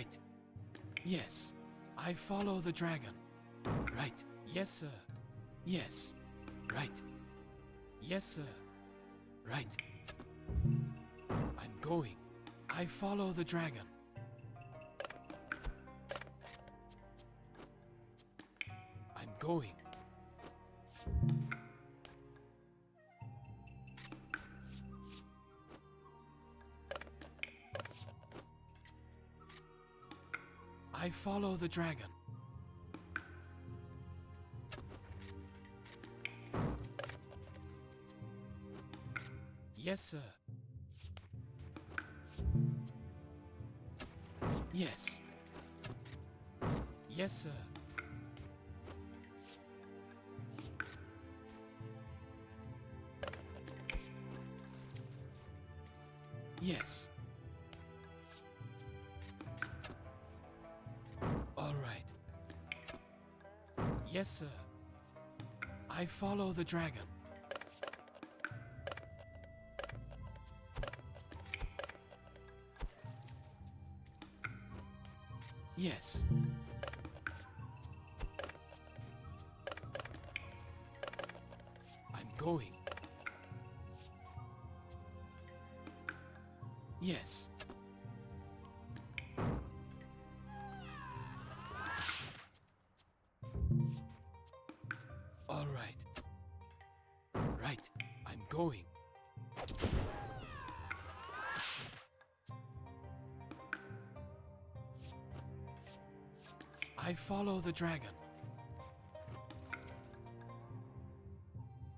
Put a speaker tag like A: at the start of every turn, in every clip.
A: Right. Yes. I follow the dragon. Right. Yes, sir. Yes. Right. Yes, sir. Right. I'm going. I follow the dragon. I'm going. I follow the dragon. Yes, sir. Yes. Yes, sir. Yes. All right. Yes, sir. I follow the dragon. Yes. I'm going. Yes. All right. Right. I'm going. I follow the dragon.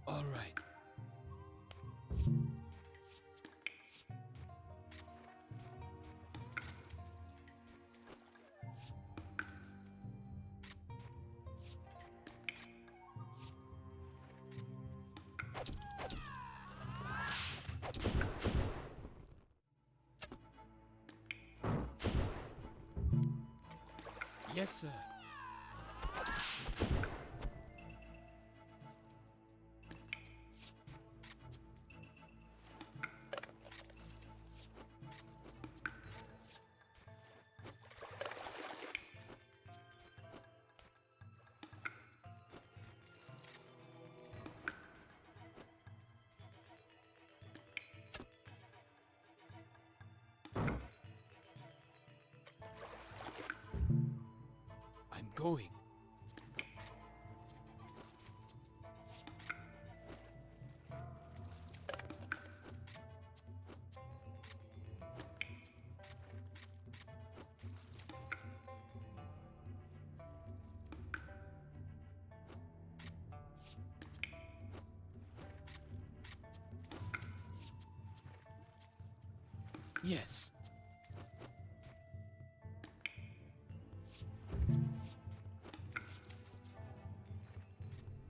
A: All right. Yes, sir. I'm going. Yes.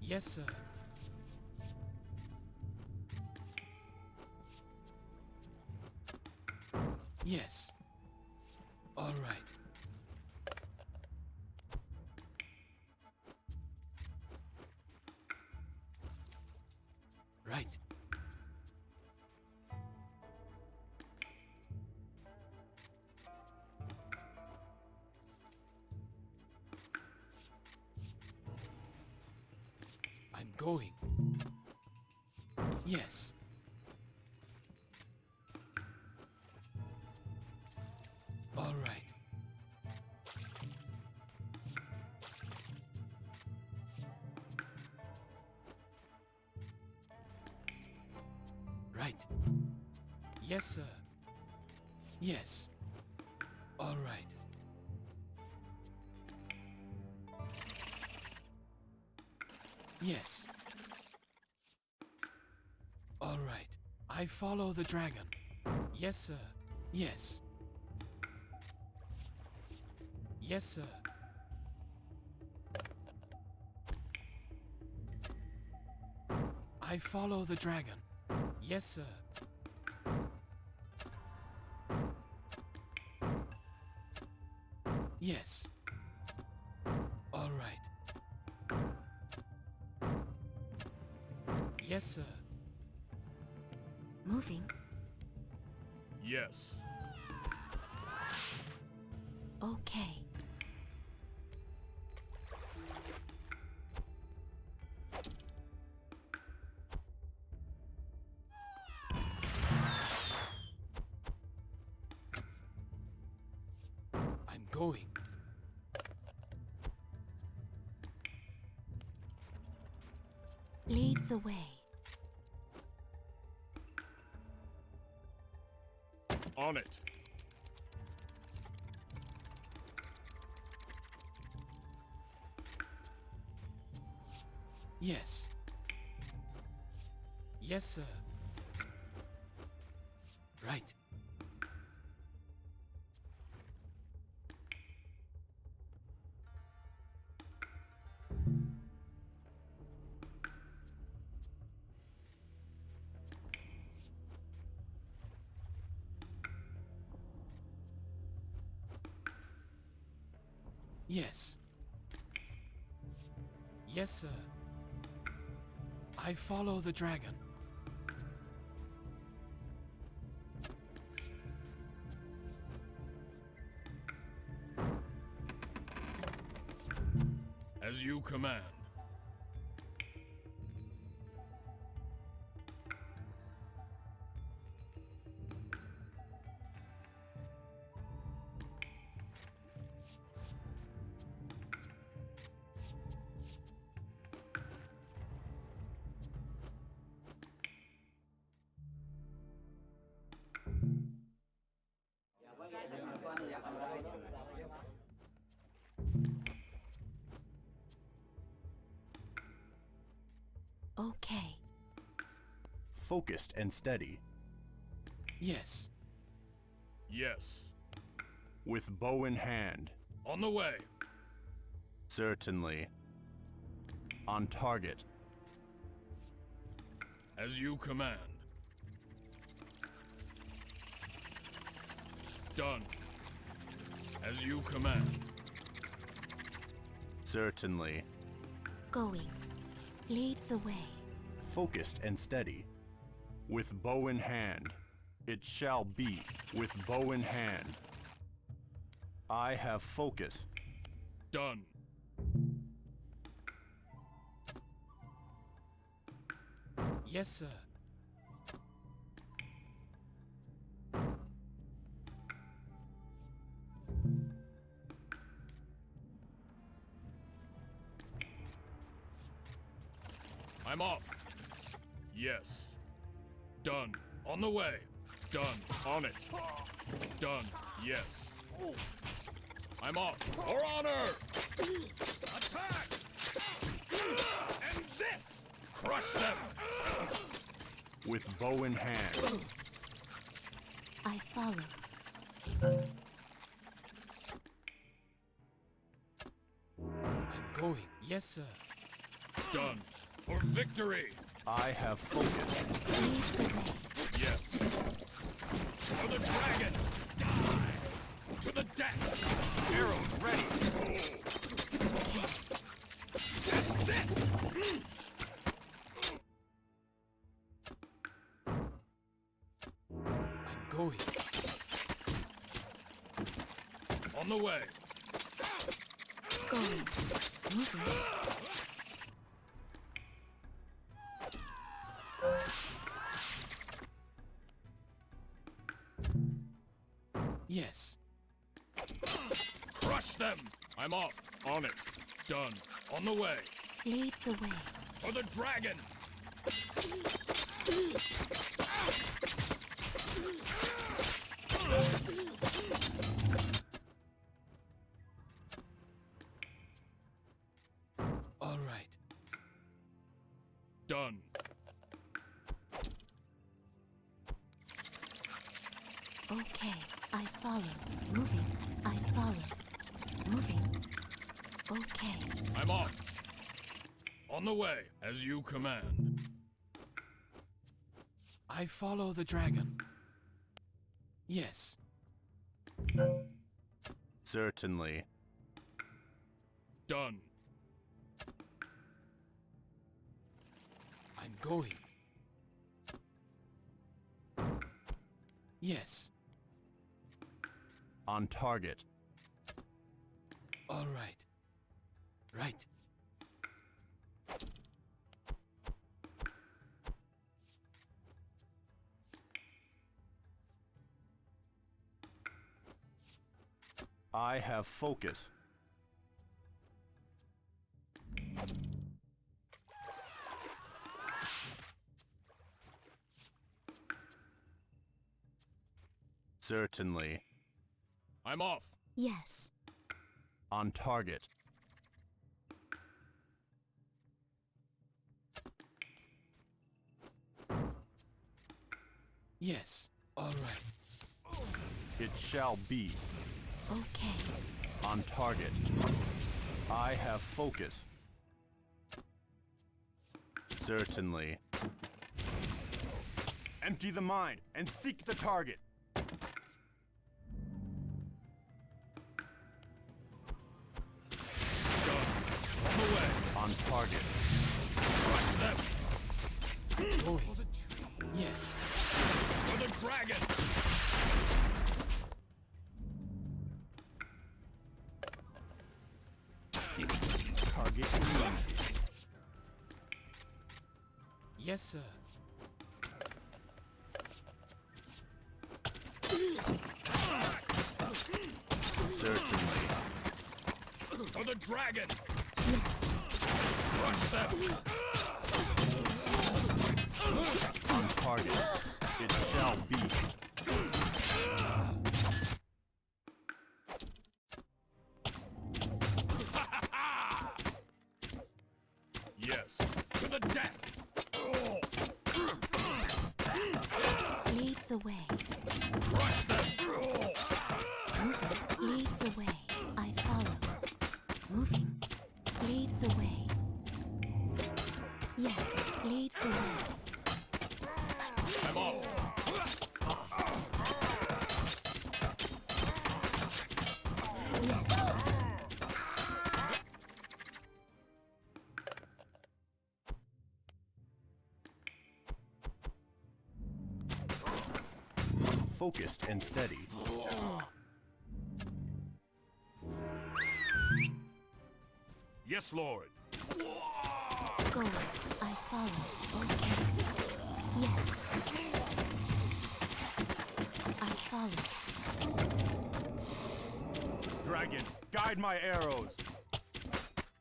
A: Yes, sir. Yes. All right. Right. I'm going. Yes. All right. Right. Yes, sir. Yes. All right. Yes. All right. I follow the dragon. Yes, sir. Yes. Yes, sir. I follow the dragon. Yes, sir. Yes. All right. Yes, sir.
B: Moving?
C: Yes.
B: Okay.
A: I'm going.
B: Lead the way.
C: On it.
A: Yes. Yes, sir. Right. Yes. Yes, sir. I follow the dragon.
C: As you command.
B: Okay.
D: Focused and steady.
A: Yes.
C: Yes.
D: With bow in hand.
C: On the way.
D: Certainly. On target.
C: As you command. Done. As you command.
D: Certainly.
B: Going. Lead the way.
D: Focused and steady. With bow in hand. It shall be. With bow in hand. I have focus.
C: Done.
A: Yes, sir.
C: I'm off. Yes. Done. On the way. Done. On it. Done. Yes. I'm off. For honor! Attack! And this! Crush them!
D: With bow in hand.
B: I follow.
A: I'm going. Yes, sir.
C: Done. For victory!
D: I have focus.
B: Lead the way.
C: Yes. For the dragon! Die! To the death! Arrows ready! And this!
A: I'm going.
C: On the way!
B: Going. Moving.
A: Yes.
C: Crush them! I'm off. On it. Done. On the way.
B: Lead the way.
C: For the dragon!
A: All right.
C: Done.
B: Okay. I follow. Moving. I follow. Moving. Okay.
C: I'm off. On the way, as you command.
A: I follow the dragon. Yes.
D: Certainly.
C: Done.
A: I'm going. Yes.
D: On target.
A: All right. Right.
D: I have focus. Certainly.
C: I'm off.
B: Yes.
D: On target.
A: Yes. All right.
D: It shall be.
B: Okay.
D: On target. I have focus. Certainly. Empty the mind and seek the target.
C: On the way.
D: On target.
C: Crush them.
A: Going. Yes.
C: For the dragon.
D: Target eliminated.
A: Yes, sir.
D: Certainly.
C: For the dragon.
B: Yes.
C: Crush them.
D: On target. It shall be.
C: Yes. To the death.
B: Lead the way.
C: Crush them.
B: Moving. Lead the way. I follow. Moving. Lead the way. Yes. Lead the way.
C: I'm off.
B: Yes.
D: Focused and steady.
C: Yes, Lord.
B: Going. I follow. Okay. Yes. I follow.
D: Dragon, guide my arrows.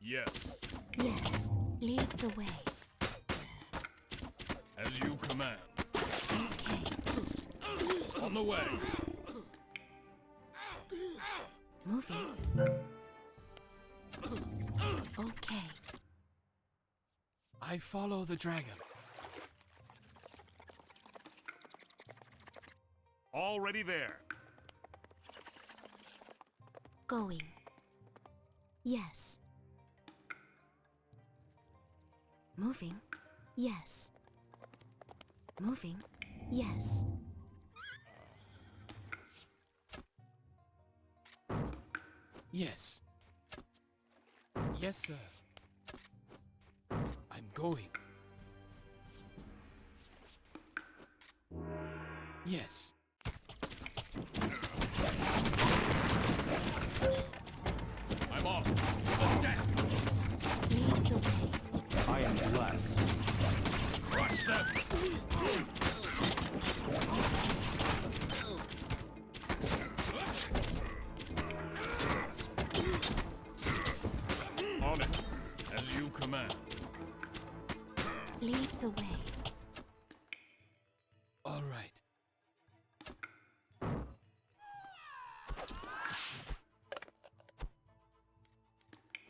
C: Yes.
B: Yes. Lead the way.
C: As you command.
B: Okay.
C: On the way.
B: Moving. Okay.
A: I follow the dragon.
C: Already there.
B: Going. Yes. Moving. Yes. Moving. Yes.
A: Yes. Yes, sir. I'm going. Yes.
C: I'm off. To the death.
B: Lead the way.
D: I am blessed.
C: Crush them. On it. As you command.
B: Lead the way.
A: All right.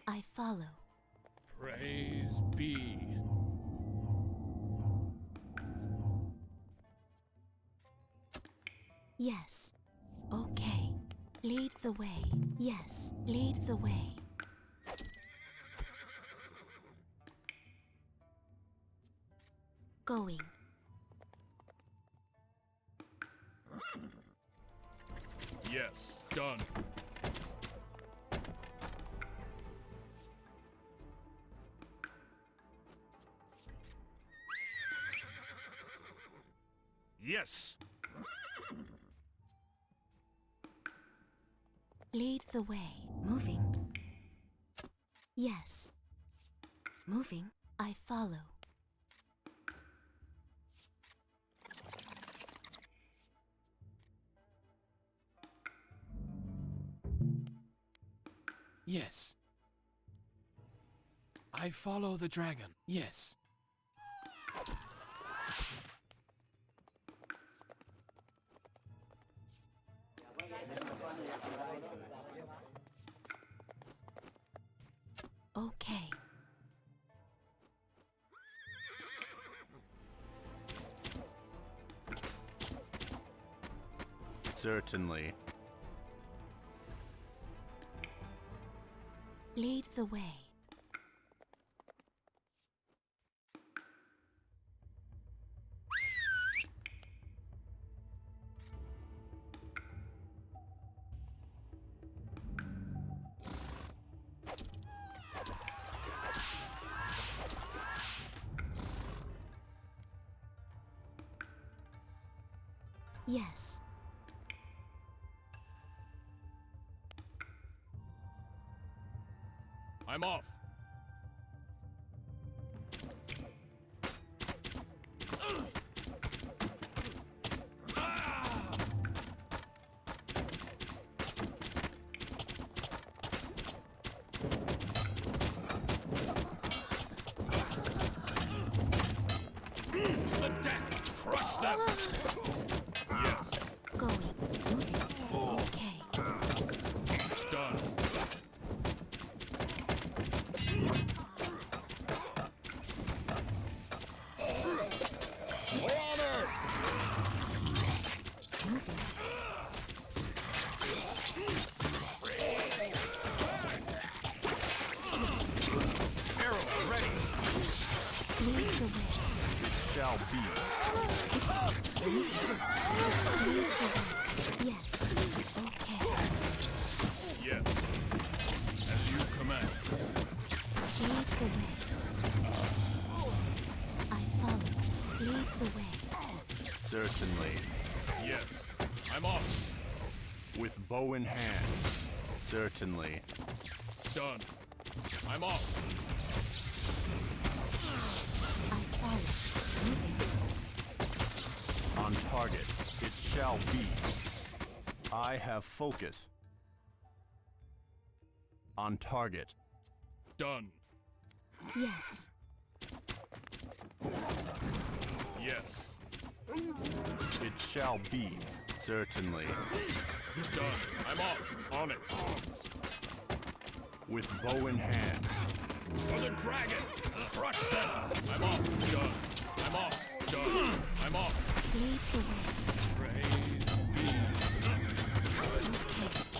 B: I follow.
C: Praise be.
B: Yes. Okay. Lead the way. Yes. Lead the way. Going.
C: Yes. Done. Yes.
B: Lead the way. Moving. Yes. Moving, I follow.
A: Yes. I follow the dragon. Yes.
B: Okay.
D: Certainly.
B: Lead the way. Yes.
C: I'm off. To the death! Crush them! Yes.
B: Going. Moving. Okay.
C: Done. For honor!
B: Moving.
C: Arrow ready!
B: Lead the way.
D: It shall be.
B: Lead the way. Yes. Okay.
C: Yes. As you command.
B: Lead the way. I follow. Lead the way.
D: Certainly.
C: Yes. I'm off.
D: With bow in hand. Certainly.
C: Done. I'm off.
B: I follow. Moving.
D: On target. It shall be. I have focus. On target.
C: Done.
B: Yes.
C: Yes.
D: It shall be. Certainly.
C: Done. I'm off. On it.
D: With bow in hand.
C: For the dragon! Crush them! I'm off. Done. I'm off. Done. I'm off.
B: Lead the way.
C: Praise be.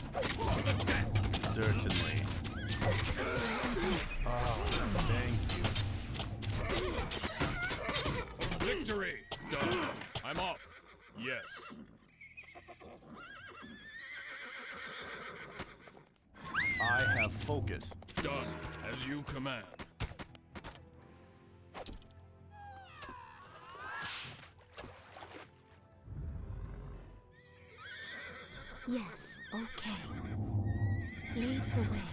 B: Okay.
C: To the death!
D: Certainly. Ah, thank you.
C: Victory! Done. I'm off. Yes.
D: I have focus.
C: Done. As you command.
B: Yes. Okay. Lead the way.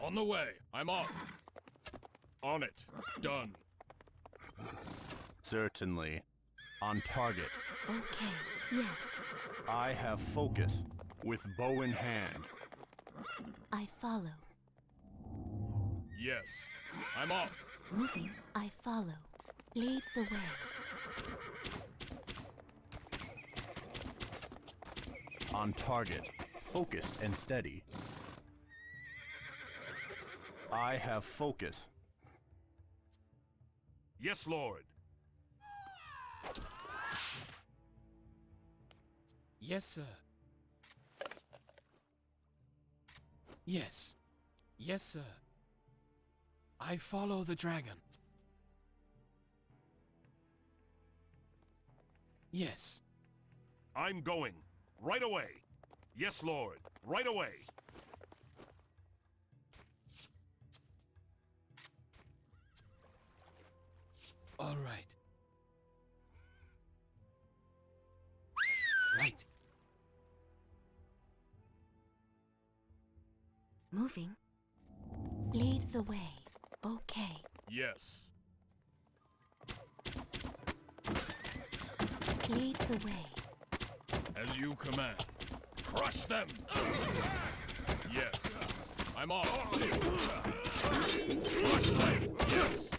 C: On the way. I'm off. On it. Done.
D: Certainly. On target.
B: Okay. Yes.
D: I have focus. With bow in hand.
B: I follow.
C: Yes. I'm off.
B: Moving, I follow. Lead the way.
D: On target. Focused and steady. I have focus.
C: Yes, Lord.
A: Yes, sir. Yes. Yes, sir. I follow the dragon. Yes.
C: I'm going. Right away. Yes, Lord. Right away.
A: All right. Right.
B: Moving. Lead the way. Okay.
C: Yes.
B: Lead the way.
C: As you command. Crush them! Yes. I'm off. Crush them! Yes.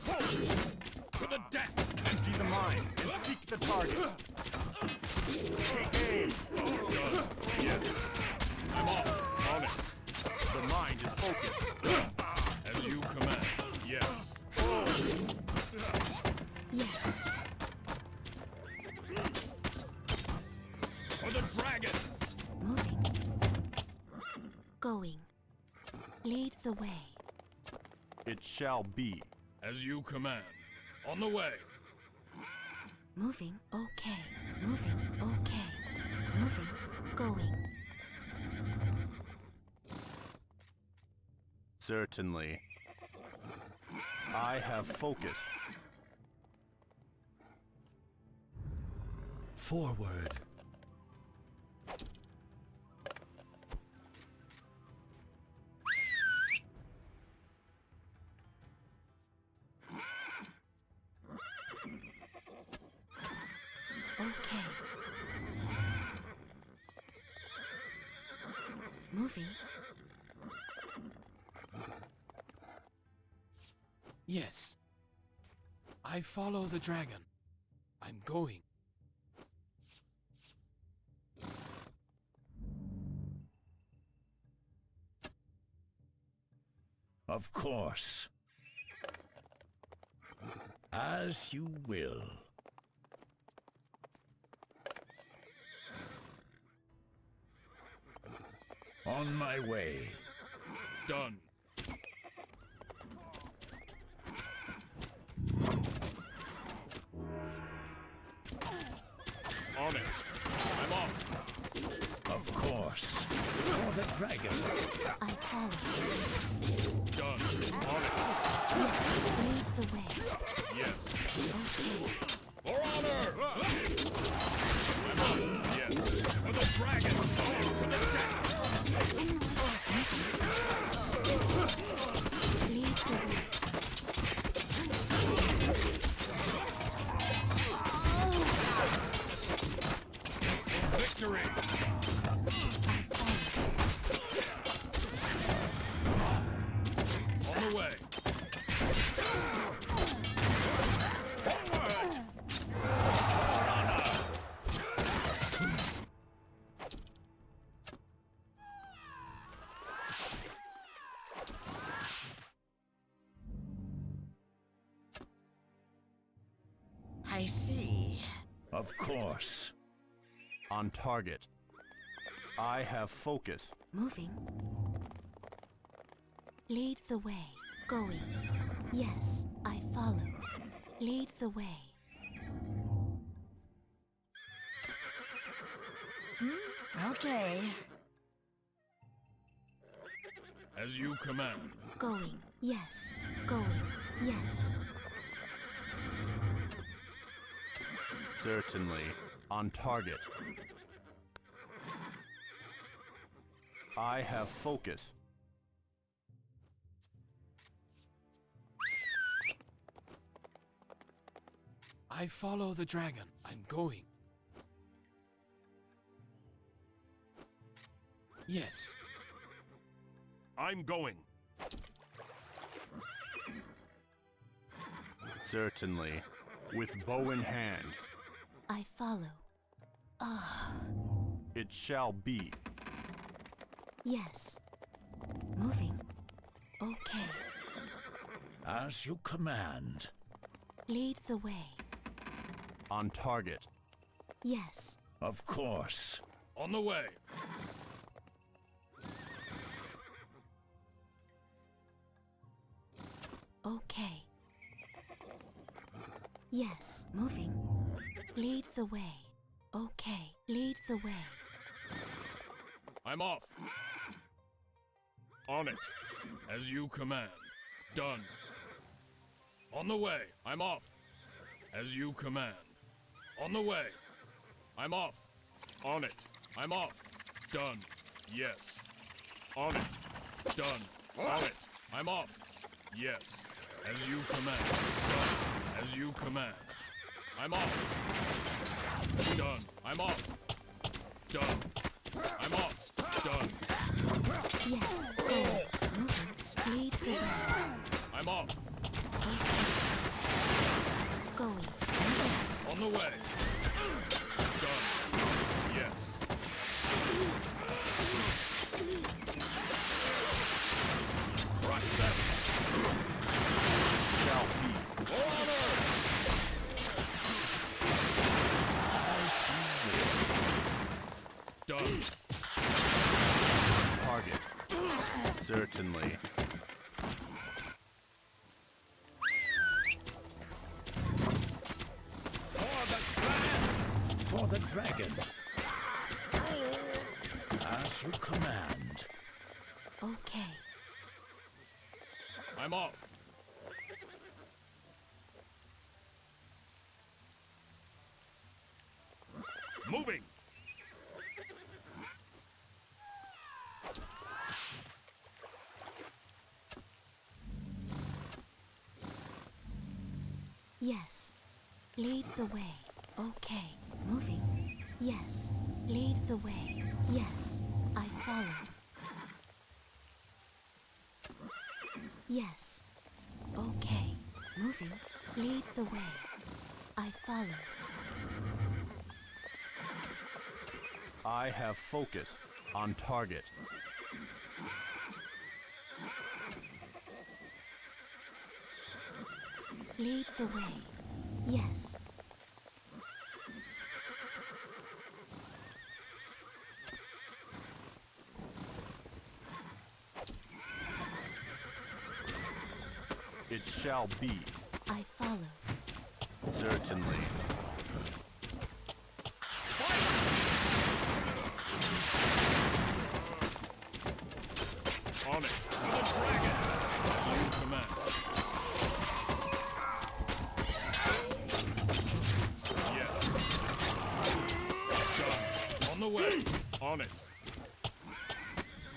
C: To the death!
D: Empty the mine and seek the target. Take aim.
C: Done. Yes. I'm off. On it.
D: The mind is focused.
C: As you command. Yes.
B: Yes.
C: For the dragon!
B: Moving. Going. Lead the way.
D: It shall be.
C: As you command. On the way.
B: Moving. Okay. Moving. Okay. Moving. Going.
D: Certainly. I have focus. Forward.
B: Okay. Moving.
A: Yes. I follow the dragon. I'm going.
E: Of course. As you will. On my way.
C: Done. On it. I'm off.
E: Of course. For the dragon.
B: I follow.
C: Done. On it.
B: Lead the way.
C: Yes.
B: Okay.
C: For honor! I'm off. Yes. For the dragon! To the death!
B: Lead the way.
C: Victory!
B: I follow.
C: On the way. Forward!
E: I see. Of course.
D: On target. I have focus.
B: Moving. Lead the way. Going. Yes, I follow. Lead the way.
F: Okay.
C: As you command.
B: Going. Yes. Going. Yes.
D: Certainly. On target. I have focus.
A: I follow the dragon. I'm going. Yes.
C: I'm going.
D: Certainly. With bow in hand.
B: I follow.
D: It shall be.
B: Yes. Moving. Okay.
E: As you command.
B: Lead the way.
D: On target.
B: Yes.
E: Of course.
C: On the way.
B: Okay. Yes. Moving. Lead the way. Okay. Lead the way.
C: I'm off. On it. As you command. Done. On the way. I'm off. As you command. On the way. I'm off. On it. I'm off. Done. Yes. On it. Done. On it. I'm off. Yes. As you command. Done. As you command. I'm off. Done. I'm off. Done. I'm off. Done.
B: Yes. Go. Moving. Lead the way.
C: I'm off.
B: Going.
C: On the way. Done. Yes. Crush them.
D: Shall be.
C: For honor. Done.
D: Target. Certainly.
E: For the dragon. As you command.
B: Okay.
C: I'm off. Moving.
B: Yes. Lead the way. Okay. Moving. Yes. Lead the way. Yes. I follow. Yes. Okay. Moving. Lead the way. I follow.
D: I have focus on target.
B: Lead the way. Yes.
D: It shall be.
B: I follow.
D: Certainly.
C: On it. To the dragon. As you command. Yes. Done. On the way. On it.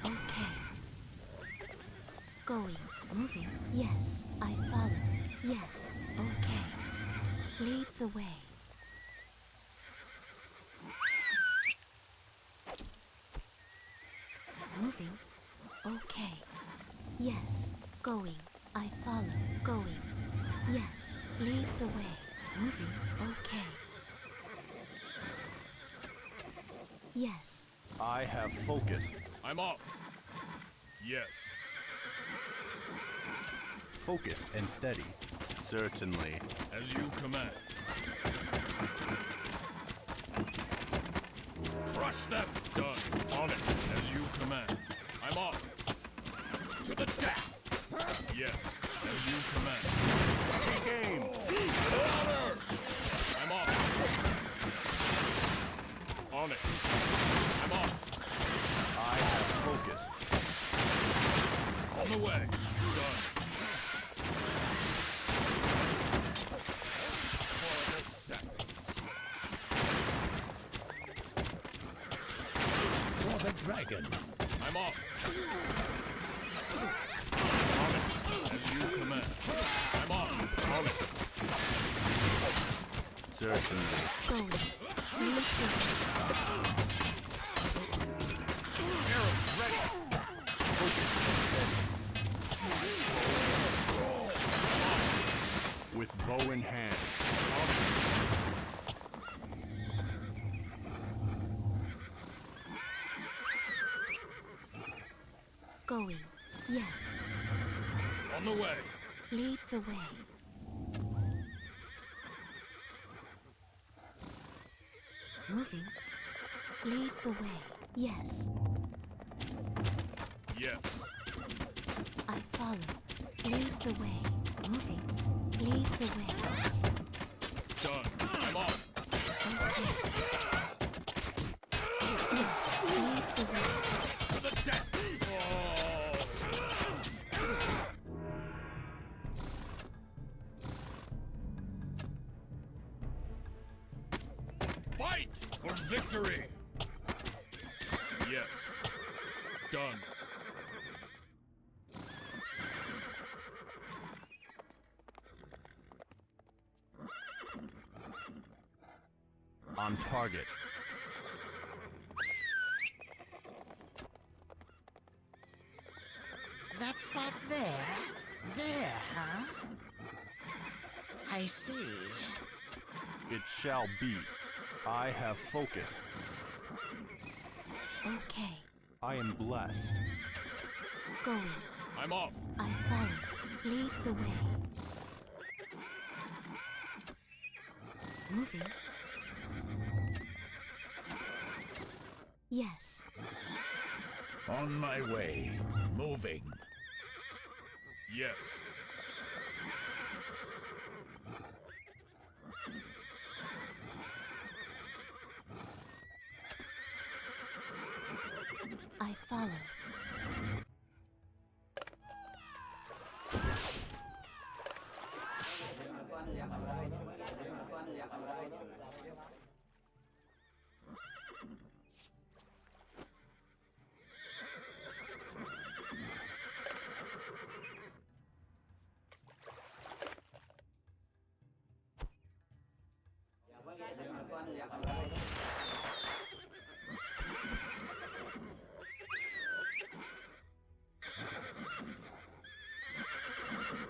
B: Okay. Going. Moving. Yes. I follow. Yes. Okay. Lead the way. Moving. Okay. Yes. Going. I follow. Going. Yes. Lead the way. Moving. Okay. Yes.
D: I have focus.
C: I'm off. Yes.
D: Focused and steady. Certainly.
C: As you command. Crush them. Done. On it. As you command. I'm off. To the death. Yes. As you command.
D: Take aim.
C: Honor. I'm off. On it. I'm off.
D: I have focus.
C: On the way. Done. For the seconds.
E: For the dragon.
C: I'm off. On it. As you command. I'm off. On it.
D: Certainly.
B: Going. Lead the way.
C: Arrows ready.
D: Focused and steady. With bow in hand.
B: Going. Yes.
C: On the way.
B: Lead the way. Moving. Lead the way. Yes.
C: Yes.
B: I follow. Lead the way. Moving. Lead the way.
C: Done. I'm off.
B: Okay. Yes. Lead the way.
C: To the death. Fight for victory. Yes. Done.
D: on target.
F: That spot there? There, huh? I see.
D: It shall be. I have focus.
B: Okay.
D: I am blessed.
B: Going.
C: I'm off.
B: I follow. Lead the way. Moving. Yes.
E: On my way. Moving.
C: Yes.
B: I follow.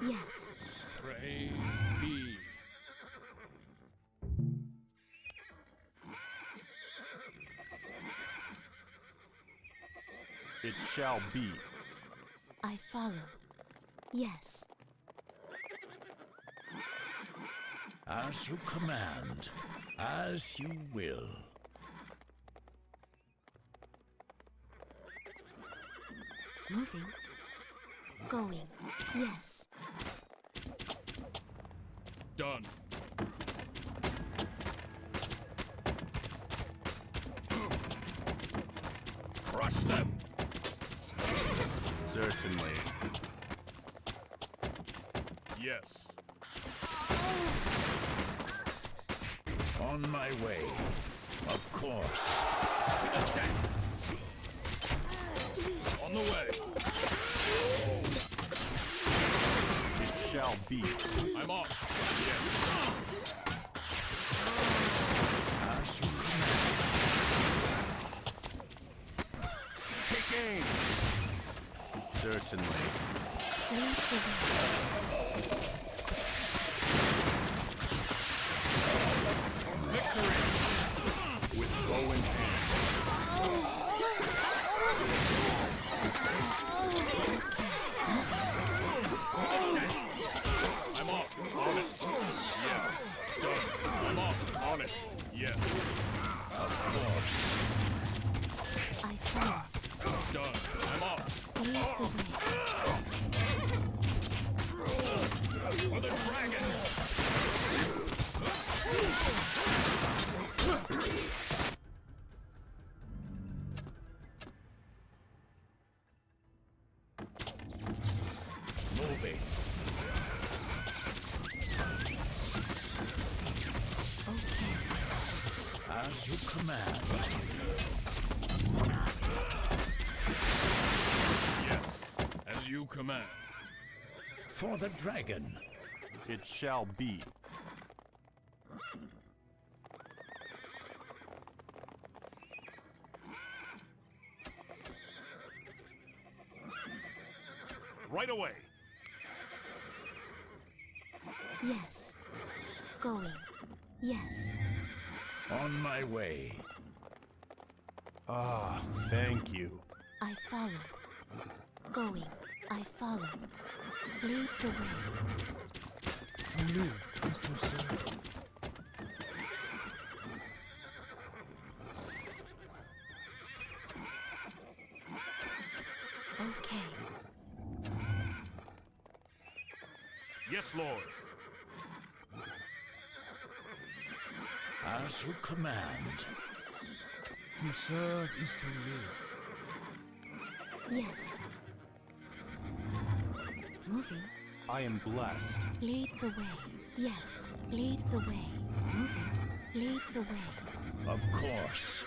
B: Yes.
C: Praise be.
D: It shall be.
B: I follow. Yes.
E: As you command. As you will.
B: Moving. Going. Yes.
C: Done. Crush them.
D: Certainly.
C: Yes.
E: On my way. Of course.
C: To the deck. On the way.
D: It shall be.
C: I'm off. Yes.
E: As you command.
D: Take aim. Certainly.
B: Lead the way.
C: Victory.
D: With bow in hand.
C: I'm off. On it. Yes. Done. I'm off. On it. Yes.
E: Of course.
B: I follow.
C: Done. I'm off.
B: Lead the way.
C: For the dragon.
E: Moving.
B: Okay.
E: As you command.
C: Yes. As you command.
E: For the dragon.
D: It shall be.
C: Right away.
B: Yes. Going. Yes.
E: On my way.
D: Ah, thank you.
B: I follow. Going. I follow. Lead the way.
A: To live is to serve.
B: Okay.
C: Yes, Lord.
E: As you command.
A: To serve is to live.
B: Yes. Moving.
D: I am blessed.
B: Lead the way. Yes. Lead the way. Moving. Lead the way.
E: Of course.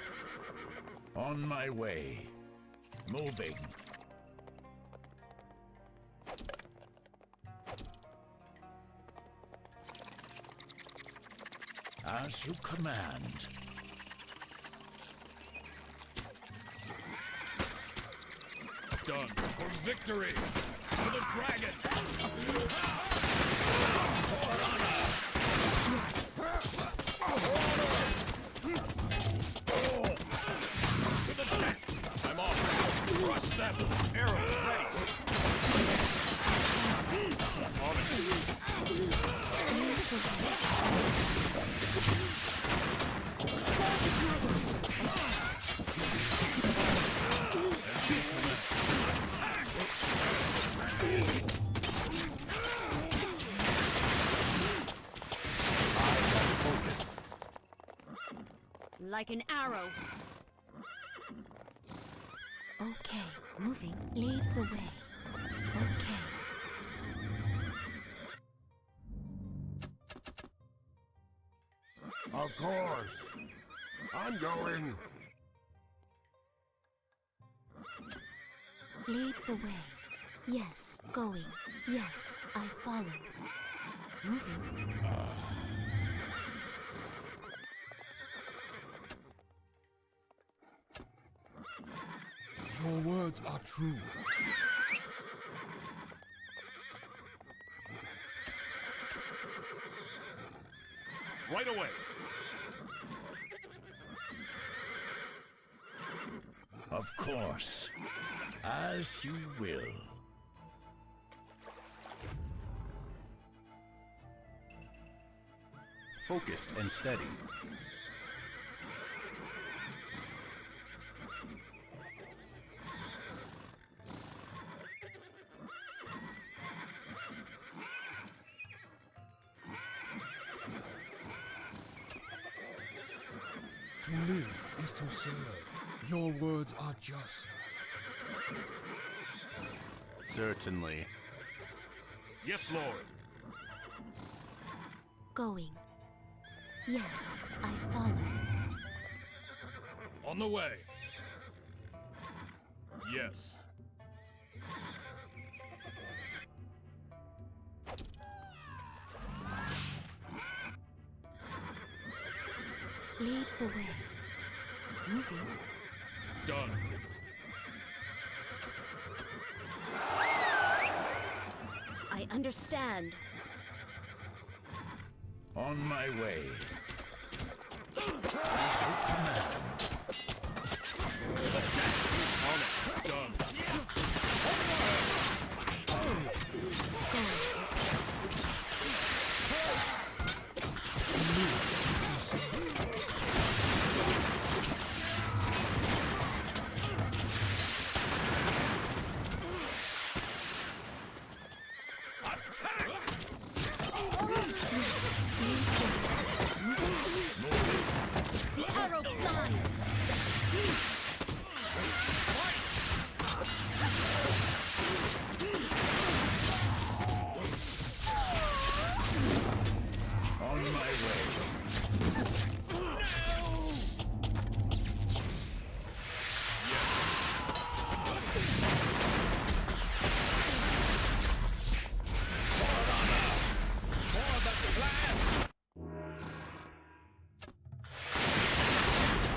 E: On my way. Moving. As you command.
C: Done. For victory! For the dragon! To the death! I'm off! Crush them! Arrows ready! On it!
D: Focus.
B: Like an arrow. Okay, moving. Lead the way. Okay.
G: Of course. I'm going.
B: Lead the way. Yes, going. Yes, I follow. Moving.
A: Your words are true.
C: Right away!
E: Of course. As you will.
D: Focused and steady.
A: To live is to serve. Your words are just.
D: Certainly.
C: Yes, Lord!
B: Going. Yes, I follow.
C: On the way! Yes.
B: Lead the way. Moving.
C: Done.
B: I understand.
E: On my way. As you command.
C: On it. Done.
B: The arrow flies.
E: On my way.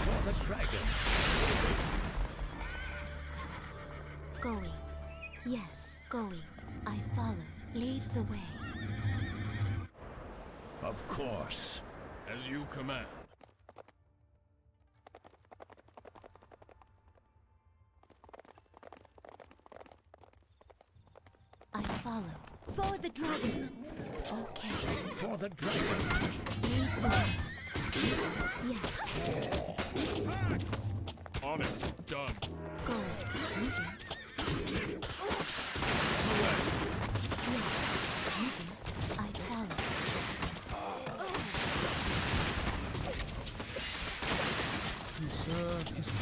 E: For the dragon.
B: Going. Yes, going. I follow. Lead the way.
E: Of course.
C: As you command.
B: I follow. For the dragon. Okay.
E: For the dragon.
B: Lead the way. Yes.
C: On it. Done.
B: Going. Moving.
C: Away.
B: Yes. Moving. I follow.
A: To serve is to.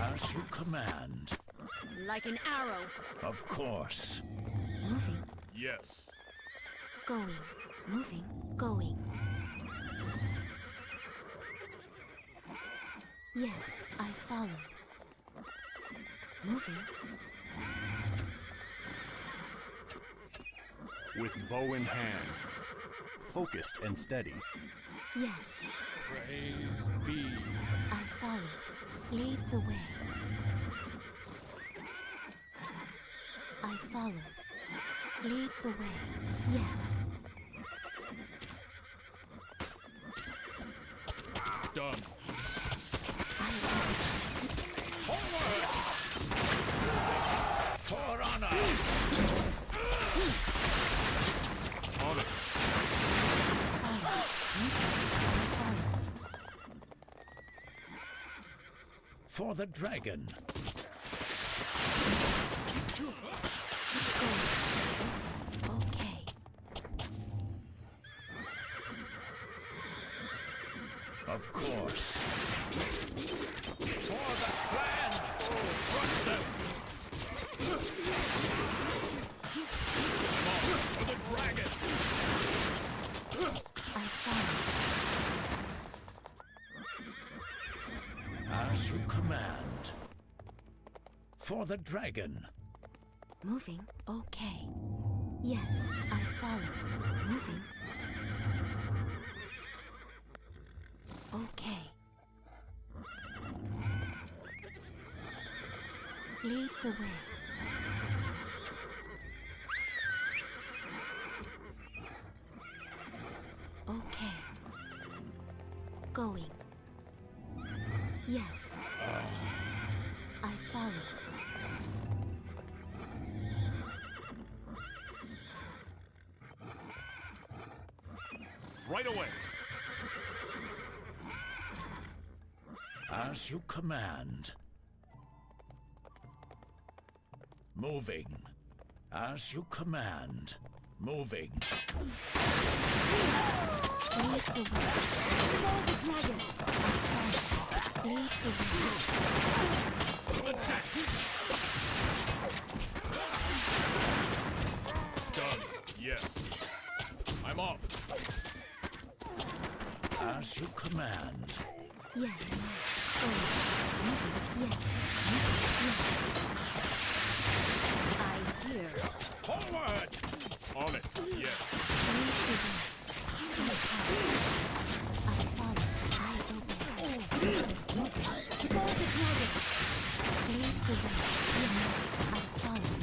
E: As you command.
B: Like an arrow.
E: Of course.
B: Moving.
C: Yes.
B: Going. Moving. Going. Yes, I follow. Moving.
D: With bow in hand. Focused and steady.
B: Yes,
A: Praise be.
B: I follow. follow. Lead the way. I follow. Lead the way. Yes.
C: Done.
B: I obey.
E: Forward! For honor!
C: On it.
B: Follow.
E: For the dragon!
B: Okay.
E: Of course. For the clan!
C: Crush them. Come on, for the dragon.
B: I follow.
E: As you command. For the dragon.
B: Moving. Okay. Yes, I follow. Moving. Okay. Lead the way. Okay. Going. Yes. I follow.
C: Right away.
E: As you command. Moving. As you command. Moving.
B: Lead the way. Follow the dragon. Lead the way.
C: Attack. Done. Yes. I'm off.
E: As you command.
B: Yes. Going. Yes. Yes. I hear.
E: Forward!
C: On it. Yes.
B: Lead the way. Okay. I follow. I obey. Follow the dragon. Lead the way. Yes. I follow.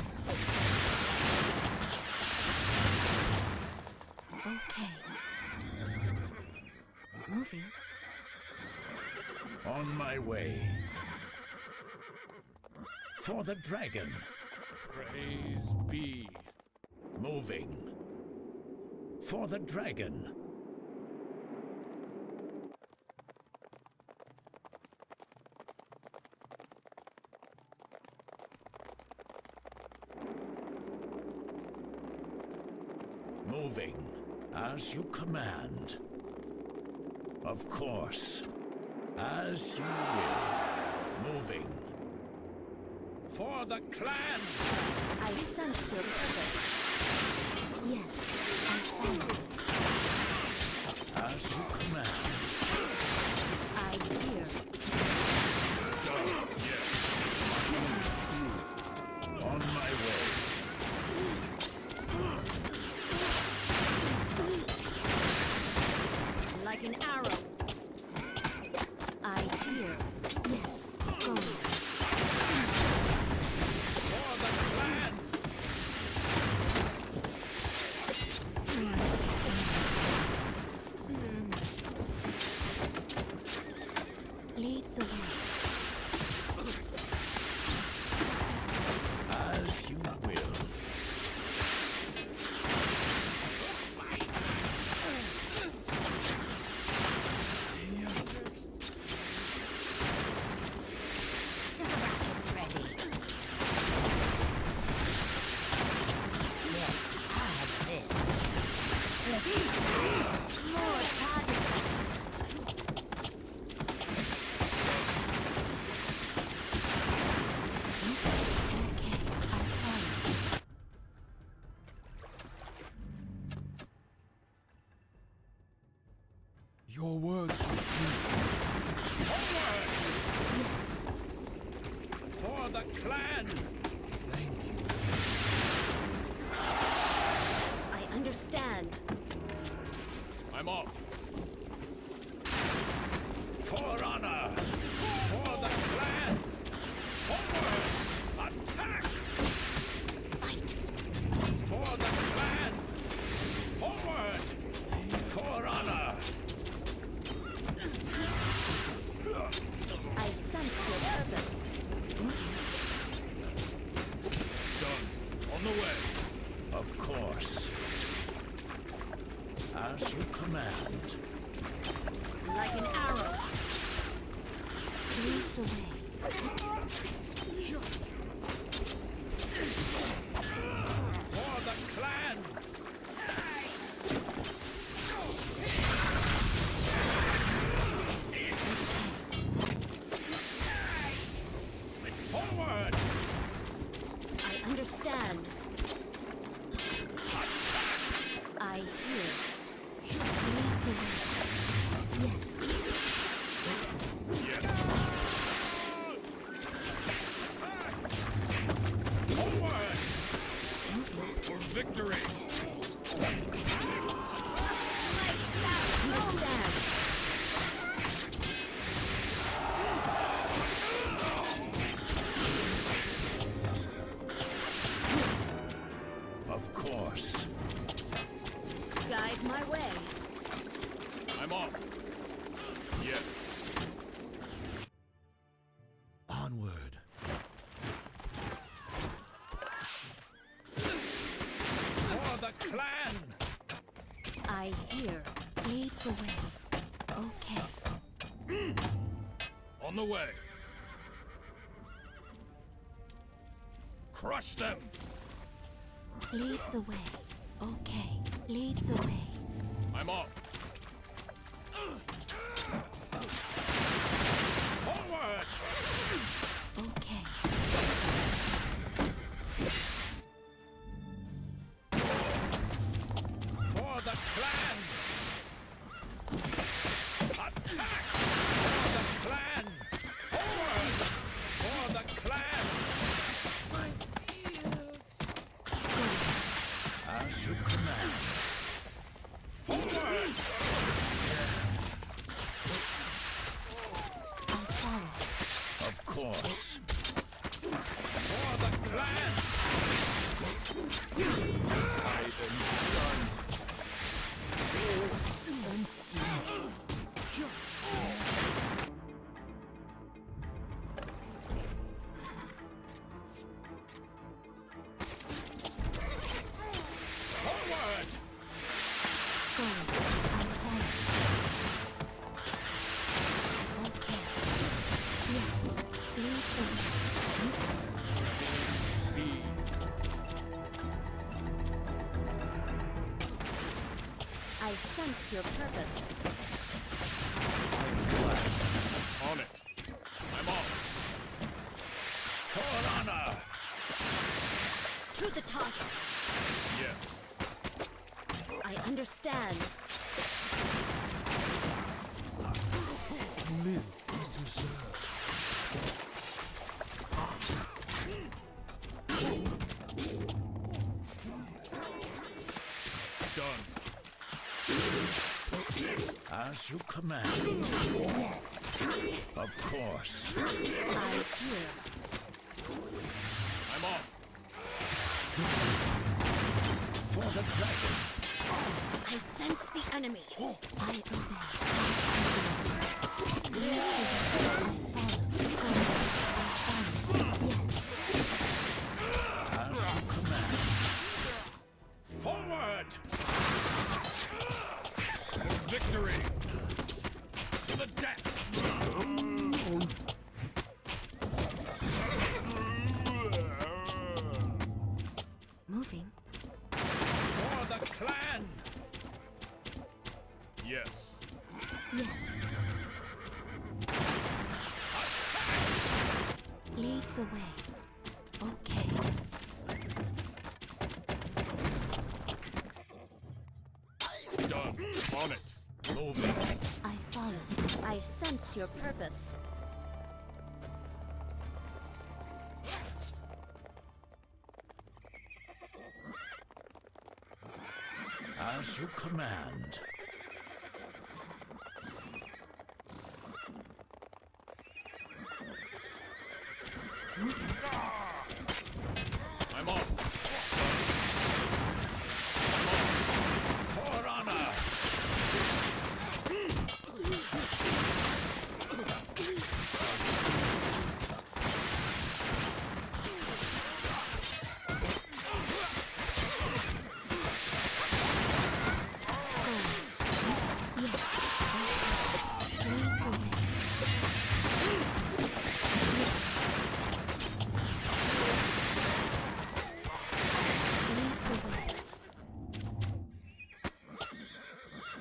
B: Okay. Moving.
E: On my way. For the dragon.
C: Praise be.
E: Moving. For the dragon. Moving. As you command. Of course. As you will. Moving. For the clan!
B: I sense your purpose. Yes, I follow.
E: As you command.
B: I hear.
C: Done. Yes.
E: On my way.
B: Like an arrow. I hear. Yes, go.
E: For the clan!
B: Lead the way.
E: As you will.
F: It's ready. Let's add this. Let's more target practice.
B: Okay, I follow.
A: Your words are true.
B: Yes,
E: For the clan!
A: Thank you.
B: I understand.
C: I'm off.
E: For honor! Of course. As you command.
F: Like an arrow.
B: Lead the way.
E: For the clan! Forward!
F: I understand. I hear.
B: Lead the way. Yes.
C: Yes.
E: Forward!
C: For victory!
F: Understand.
E: Of course.
F: Guide my way.
C: I'm off. Yes.
E: Onward. For the clan!
F: I hear.
B: Lead the way. Okay.
C: On the way. Crush them!
B: Lead the way. Okay. Lead the way.
C: I'm off.
E: Forward!
B: Okay.
E: For the clan! Attack! For the clan! Forward! For the clan! As you command. Forward!
B: I follow.
E: Of course. For the clan!
C: I am done.
E: Forward!
B: Go. I follow. Okay. Yes. Lead the way.
C: Be.
F: I sense your purpose.
C: On it. I'm off.
E: For honor!
F: To the target.
C: Yes.
F: I understand.
G: To live is to serve.
C: Done.
E: As you command.
B: Yes.
E: Of course.
F: I hear.
C: I'm off.
E: For the dragon.
F: I sense the enemy.
B: I obey. Lead the way. I follow. Go. I follow. Yes.
E: As you command. Forward!
C: Victory. To the death.
B: Moving.
E: For the clan!
C: Yes.
B: Yes. Lead the way. Okay.
C: Done. On it. Moving.
B: I follow.
F: I sense your purpose.
E: As you command.
C: I'm off.
E: For honor!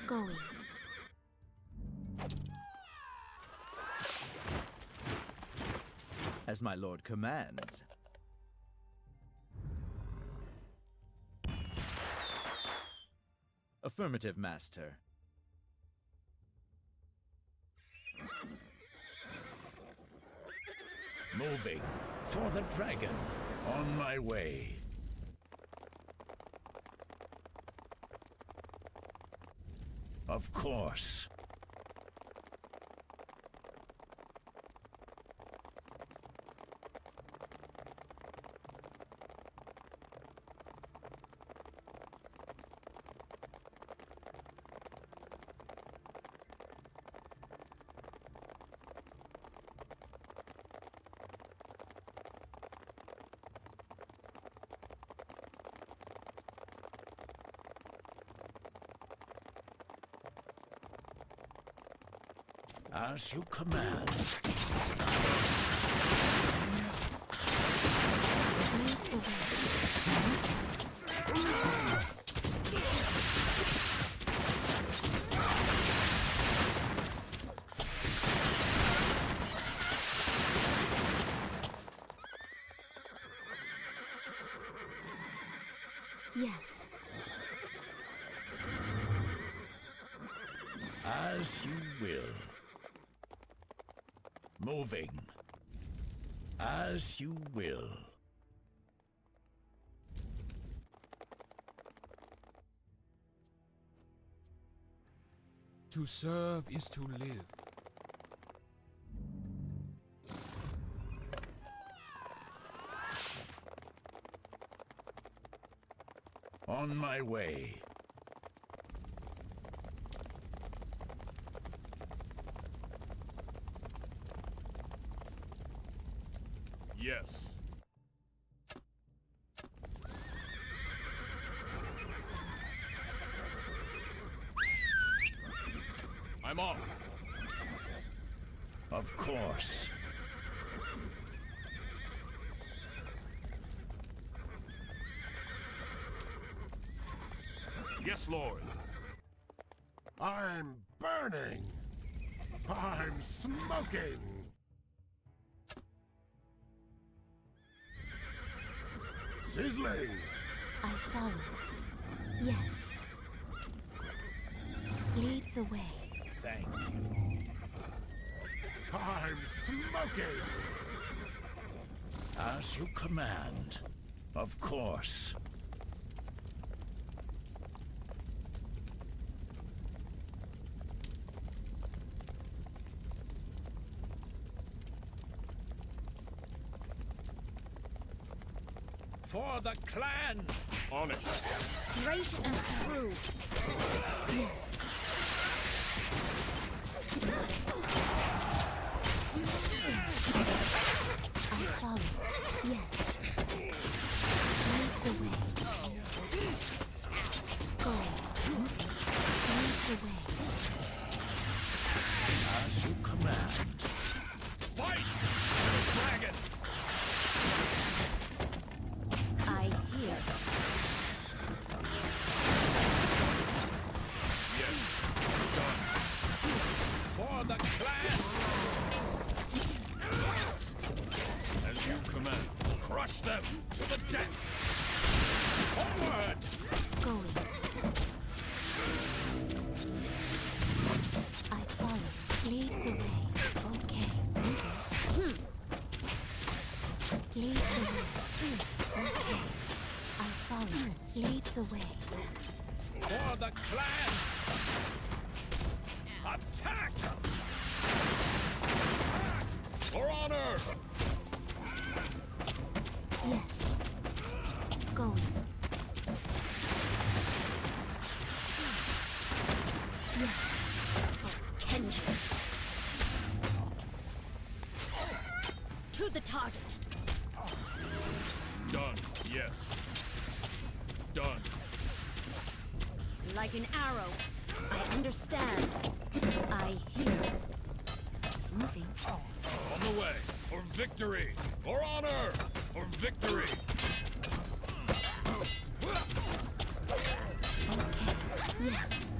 B: Going.
H: As my lord commands. Affirmative, master.
E: Moving for the dragon. On my way. Of course. As you command.
B: Yes.
E: As you will. Moving. As you will.
A: To serve is to live.
E: On my way.
C: Yes. I'm off.
E: Of course.
C: Yes, Lord.
G: I'm burning. I'm smoking. Sizzling.
B: I follow. Yes. Lead the way.
E: Thank you.
G: I'm smoking.
E: As you command. Of course. For the clan!
C: On it.
F: Straight and true.
B: Yes. I follow. Yes. Lead the way. Go. Lead the way.
E: As you command.
C: Fight! The dragon!
F: I hear.
C: Yes. Done.
E: For the clan!
C: As you command.
E: Crush them to the death! Forward!
B: Going. I follow. Lead the way. Okay. Lead the way. Okay. I follow. Lead the way.
E: For the clan! Attack!
C: For honor!
B: Yes. Going. Yes.
F: Kenji. To the target.
C: Done. Yes. Done.
F: Like an arrow. I understand. I hear.
B: Moving.
C: On the way. For victory. For honor. For victory.
B: Okay. Yes.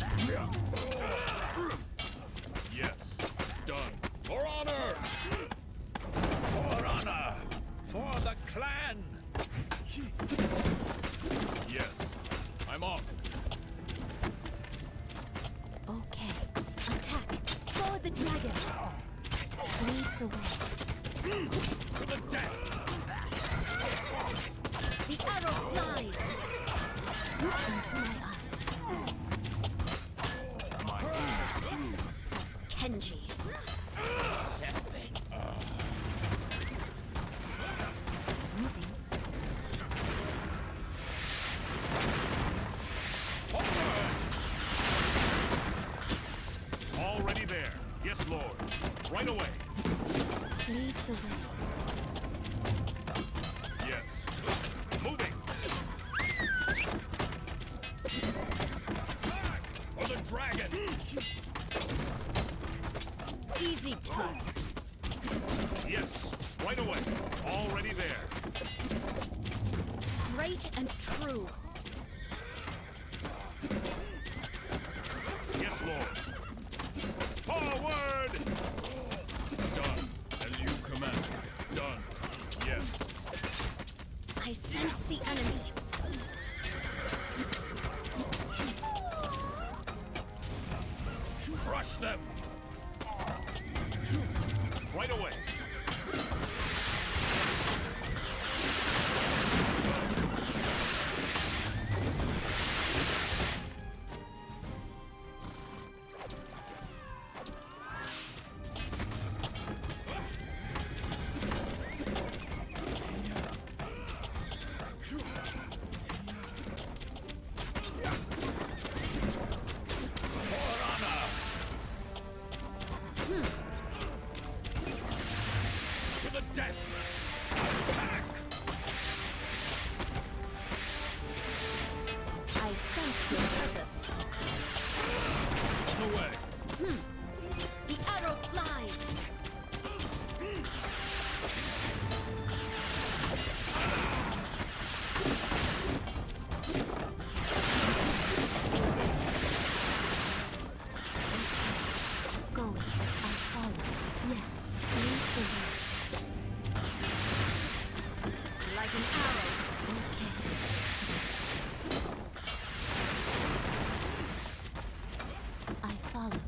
F: stingy.
B: Moving.
C: Already there. Yes, Lord. Right away.
B: Lead the way.
C: Yes. Moving. For the dragon.
F: Easy turn.
C: Yes. Right away. Already there.
F: Straight and true.
C: Yes, Lord. Forward! Done. As you command. Done. Yes.
F: I sense the enemy.
C: Crush them! Right away. To the death! Attack!
F: I sense your purpose.
C: On the way.
F: The arrow flies.
B: Going. I follow. Yes. Lead the way.
F: Like an arrow.
B: Okay. I follow.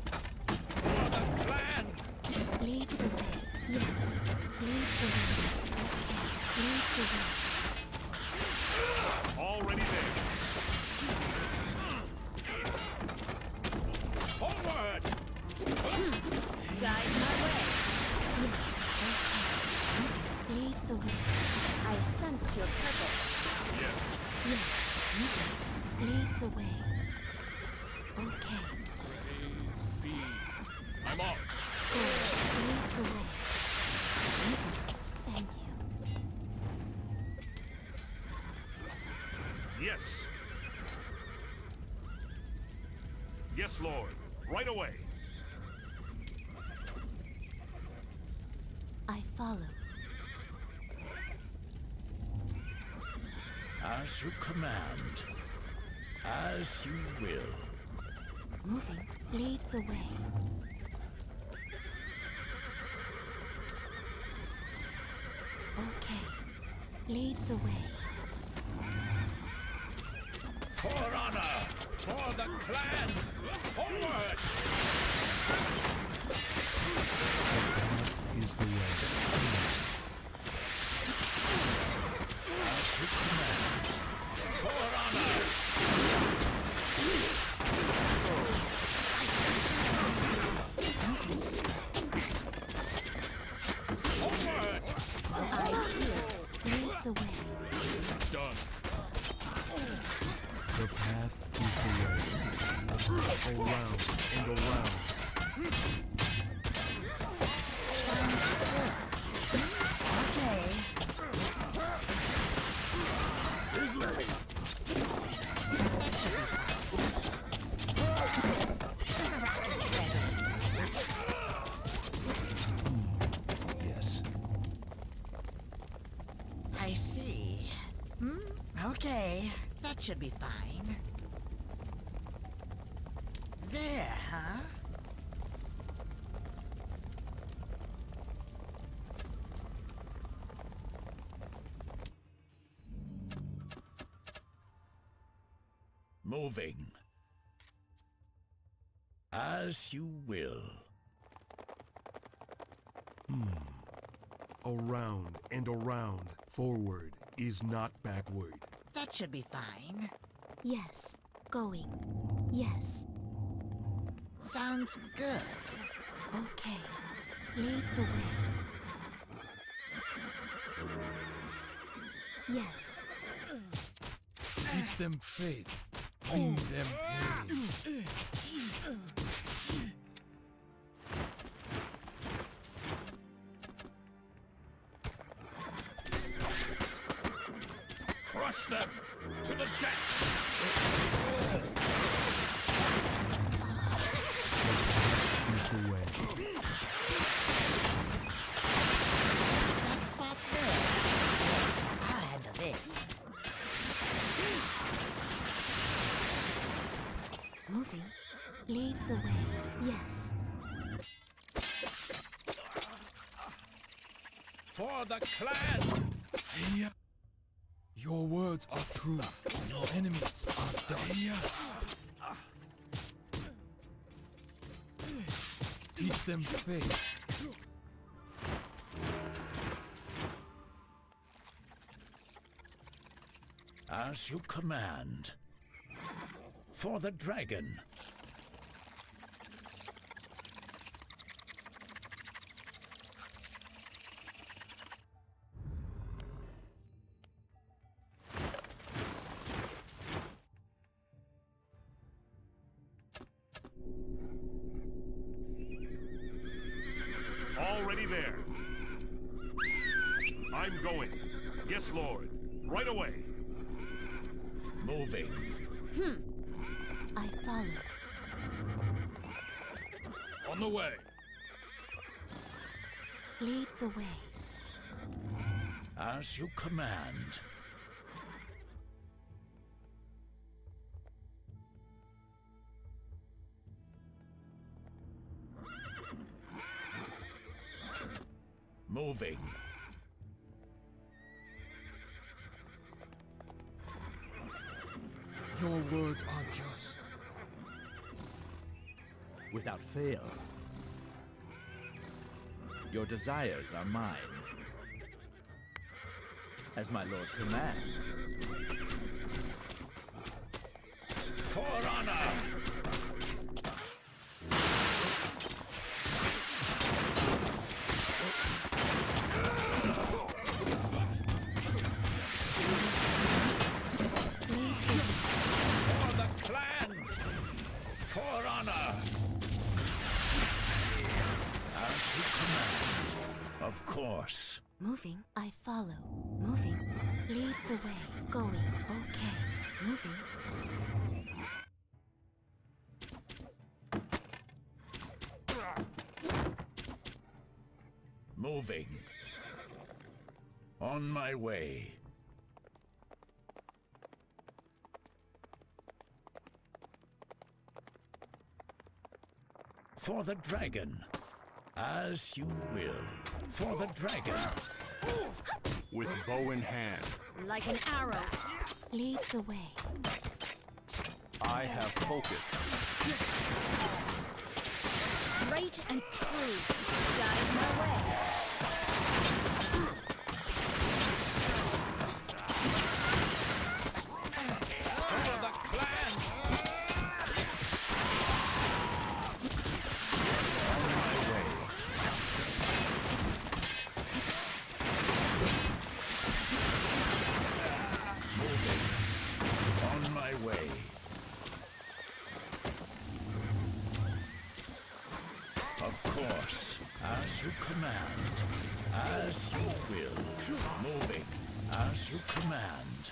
C: For the clan!
B: Lead the way. Yes. Lead the way. Okay. Lead the way.
C: Already there. Forward!
F: Guide my way.
B: Yes. Okay. Lead the way.
F: I sense your purpose.
C: Yes.
B: Yes. Lead the way. Okay.
C: Praise be. I'm off.
B: Go. Lead the way. Thank you.
C: Yes. Yes, Lord. Right away.
B: I follow.
E: As you command. As you will.
B: Moving. Lead the way. Okay. Lead the way.
E: For honor! For the clan! Forward!
D: Is the way.
E: As you command. For honor! Forward!
B: I hear. Lead the way.
C: Done.
D: The path is the way. Around and around.
G: Sizzling.
D: Yes.
I: I see. Okay. That should be fine. There, huh?
E: Moving. As you will.
D: Around and around. Forward is not backward.
I: That should be fine.
B: Yes. Going. Yes.
I: Sounds good.
B: Okay. Lead the way. Yes.
A: Teach them faith. Bring them pain.
C: Crush them to the death!
I: That spot there. Yes, I'll handle this.
B: Moving. Lead the way. Yes.
C: For the clan!
A: Hey, your words are true. Your enemies are done. Teach them faith.
E: As you command. For the dragon.
C: Already there. I'm going. Yes, Lord. Right away.
E: Moving.
B: I follow.
C: On the way.
B: Lead the way.
E: As you command. Moving.
A: Your words are just.
H: Without fail. Your desires are mine. As my lord commands.
E: For honor! For the clan! For honor! As you command, of course.
B: Moving. I follow. Moving. Lead the way. Going. Okay. Moving.
E: Moving. On my way. For the dragon. As you will. For the dragon.
D: With bow in hand,
F: Like an arrow.
B: Lead the way.
D: I have focus.
F: Straight and true. Guide my way.
E: For the clan! On my way. Moving. On my way. Of course, as you command. As you will. Moving. As you command.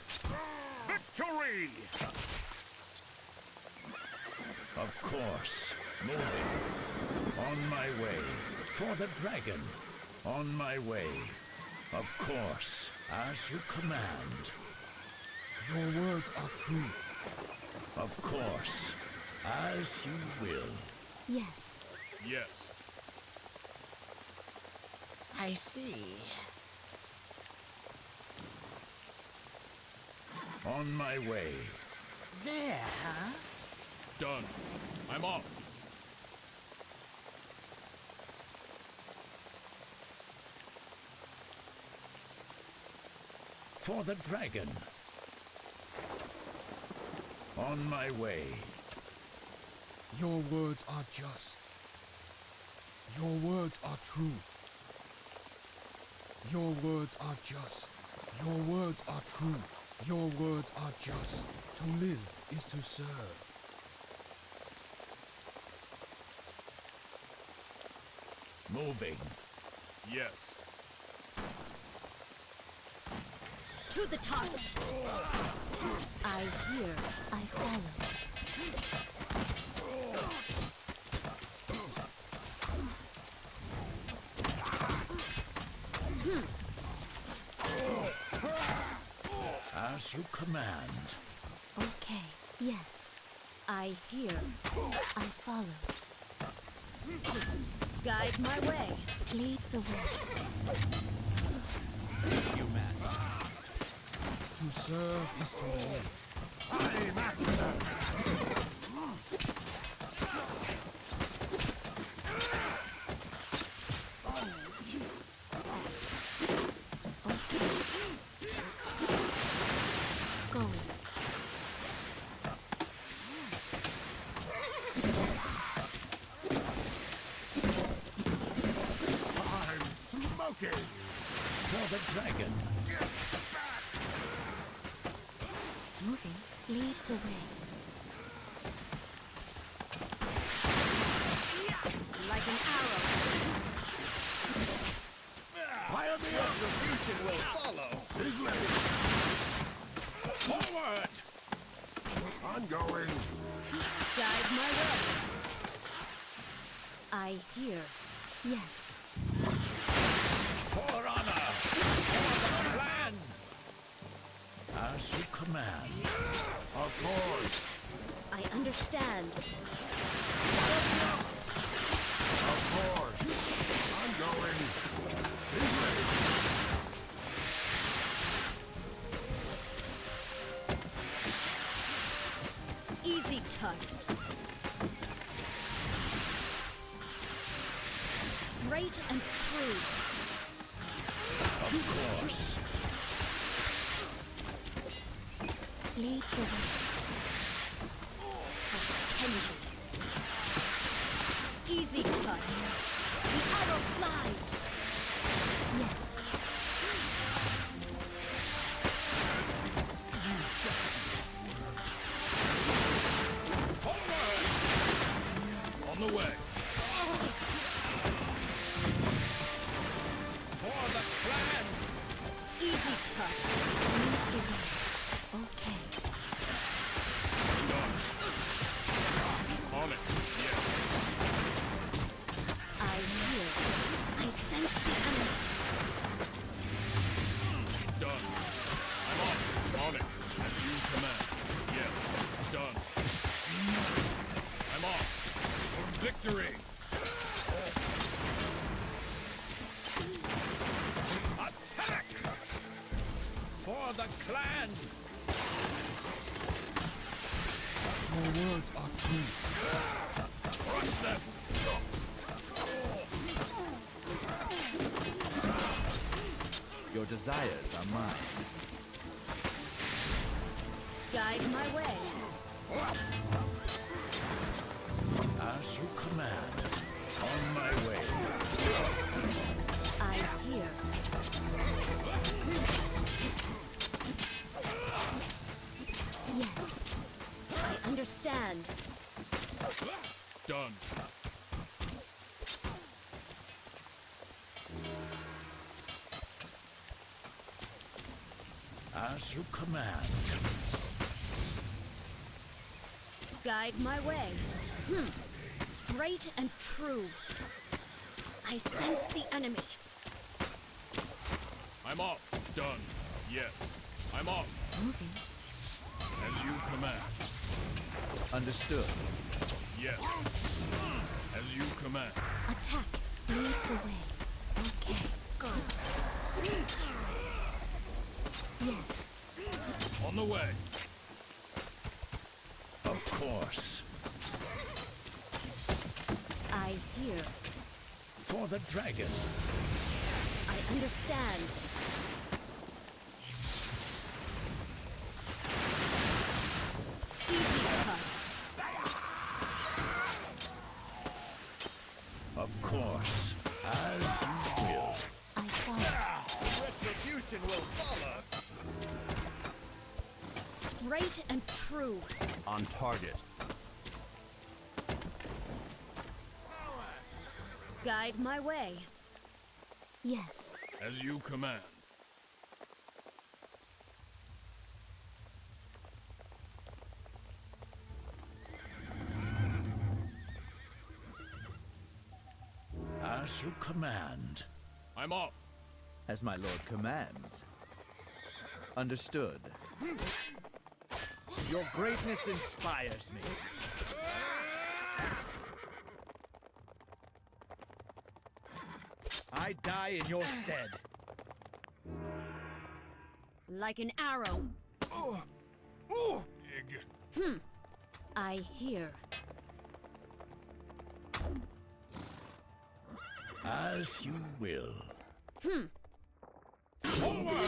C: Victory!
E: Of course. Moving. On my way. For the dragon. On my way. Of course. As you command.
A: Your words are true.
E: Of course. As you will.
B: Yes.
C: Yes.
I: I see.
E: On my way.
I: There, huh?
C: Done. I'm off.
E: For the dragon. On my way.
A: Your words are just. Your words are true. Your words are just. Your words are true. Your words are just. To live is to serve.
E: Moving.
C: Yes.
F: To the target. I hear.
B: I follow.
E: As you command.
B: Okay. Yes.
F: I hear.
B: I follow.
F: Guide my way.
B: Lead the way.
H: You master.
A: To serve is to live.
G: I'm after that man.
B: Going.
G: I'm smoking.
E: For the dragon.
B: Moving. Lead the way.
F: Like an arrow.
G: Fire me up.
E: Retribution will follow.
G: Sizzling.
E: Forward!
G: I'm going.
F: Guide my way. I hear.
B: Yes.
E: For honor! For the clan! As you command.
G: Of course.
F: I understand.
G: Of course. I'm going. Sizzling.
F: Easy target. Straight and true.
E: Of course.
B: Lead the way.
F: Kenji. Easy target. The arrow flies.
B: Yes.
C: Forward! On the way.
E: For the clan!
F: Easy target.
B: Lead the way. Okay.
C: Done. On it. Yes.
F: I hear. I sense the enemy.
C: Done. I'm off. On it. As you command. Yes. Done. I'm off. For victory.
E: Attack! For the clan!
A: Your words are true.
C: Crush them.
H: Your desires are mine.
F: Guide my way.
E: As you command. On my way.
F: I hear.
B: Yes.
F: I understand.
C: Done.
E: As you command.
F: Guide my way. Straight and true. I sense the enemy.
C: I'm off. Done. Yes. I'm off.
B: Moving.
C: As you command.
H: Understood.
C: Yes. As you command.
B: Attack. Lead the way. Okay. Go. Yes.
C: On the way.
E: Of course.
F: I hear.
E: For the dragon.
F: I understand. Easy target.
E: Of course.
F: Straight and true.
D: On target.
F: Guide my way.
B: Yes.
C: As you command.
E: As you command.
C: I'm off.
H: As my lord commands. Understood. Your greatness inspires me. I die in your stead.
F: Like an arrow. I hear.
E: As you will.
C: Forward!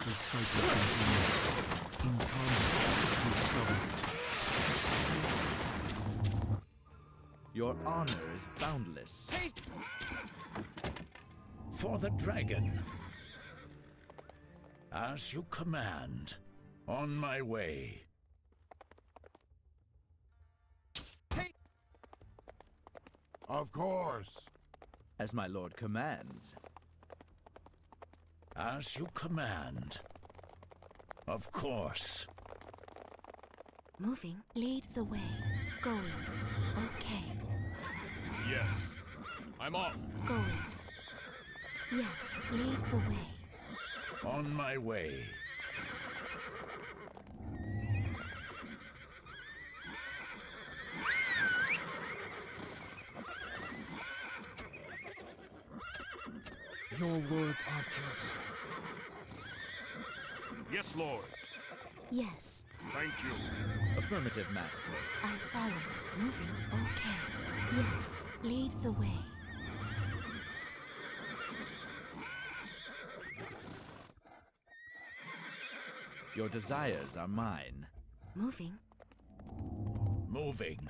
A: The cycle continues. In combat, discovered.
H: Your honor is boundless.
E: For the dragon. As you command. On my way.
G: Of course.
H: As my lord commands.
E: As you command. Of course.
B: Moving. Lead the way. Going. Okay.
C: Yes. I'm off.
B: Going. Yes. Lead the way.
E: On my way.
A: Your words are just.
C: Yes, Lord.
B: Yes.
C: Thank you.
H: Affirmative, master.
B: I follow. Moving. Okay. Yes. Lead the way.
H: Your desires are mine.
B: Moving.
E: Moving.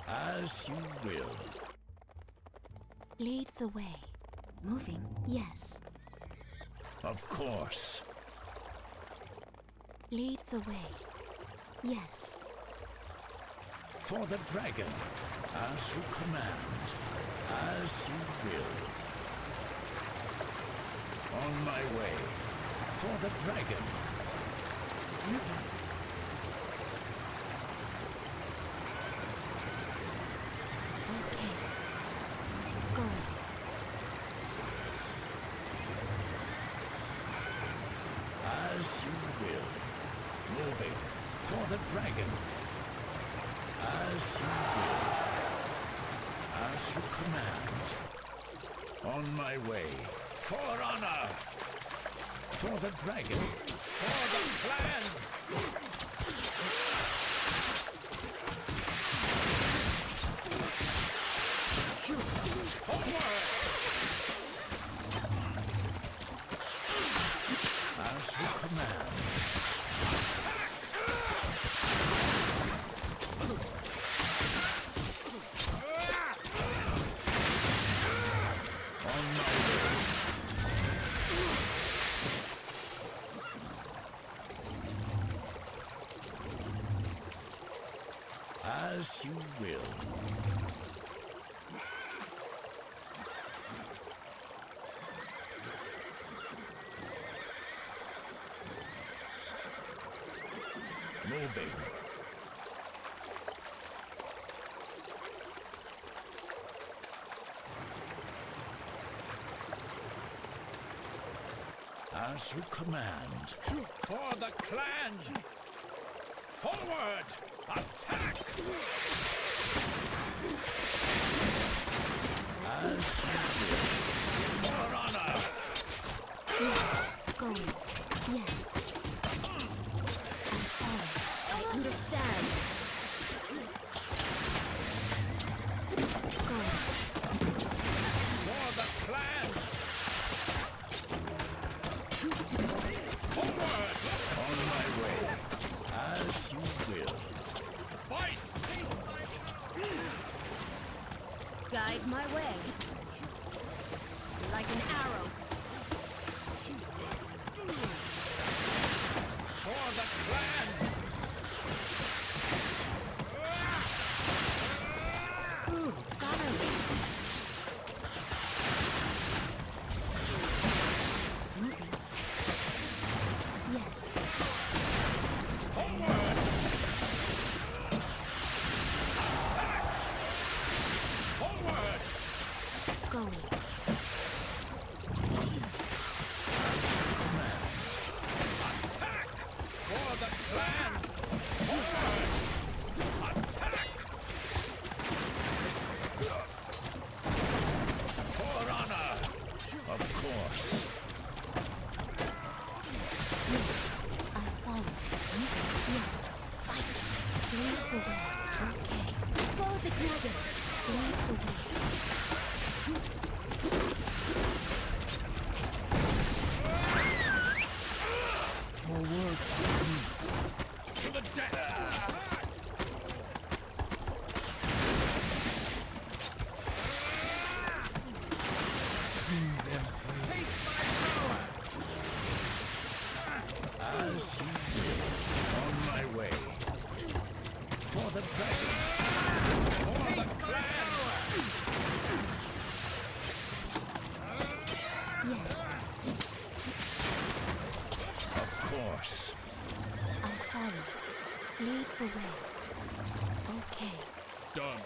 E: As you will.
B: Lead the way. Moving. Yes.
E: Of course.
B: Lead the way. Yes.
E: For the dragon. As you command. As you will. On my way. For the dragon.
B: Moving. Okay. Going.
E: As you will. Moving. For the dragon. As you will. As you command. On my way. For honor. For the dragon. For the clan. Forward. As you command. On my way. As you will. Moving. As you command. For the clan! Forward! Attack! As you will. For honor!
B: Yes. Going. Yes. I follow.
F: I understand.
B: Going.
E: For the clan! Forward!
F: Guide my way. Like an arrow.
E: For the clan!
B: Ooh, got her. Moving. Yes.
E: Forward! Attack! Forward!
B: Going.
E: Command. Attack! For the clan! Forward! Attack! For honor! Of course.
B: Yes. I follow. Moving. Yes. Fight. Lead the way. Okay. Follow the dragon. Lead the way.
A: Your words are true.
C: To the death!
A: Bring them pain.
E: As you will. On my way. For the dragon. For the clan!
B: Yes.
E: Of course.
B: I follow. Lead the way. Okay.
C: Done.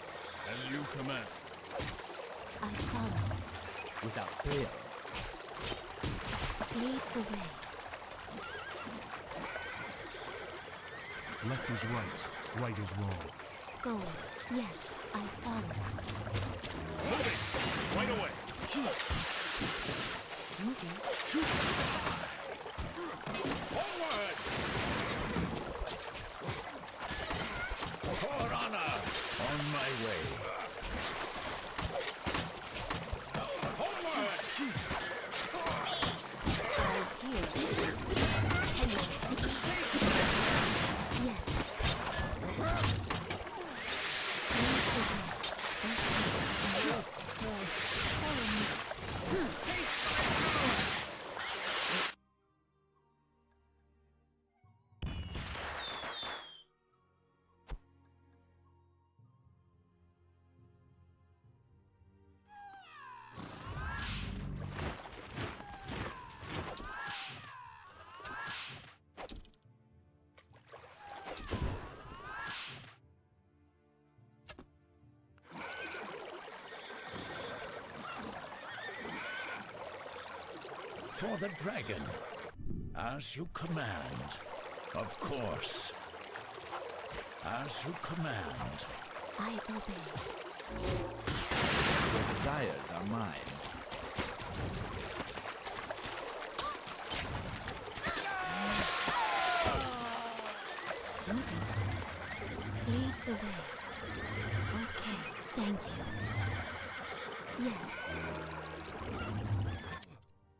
C: As you command.
B: I follow.
H: Without fail.
B: Lead the way.
A: Left is right. Right is wrong.
B: Going. Yes. I follow.
C: Moving! Right away!
B: Moving.
E: Forward! For honor! On my way. Forward!
B: I hear. Yes. Lead the way. Okay. Follow me.
E: For the dragon. As you command. Of course. As you command.
B: I obey.
H: Your desires are mine.
B: Moving. Lead the way. Okay. Thank you. Yes.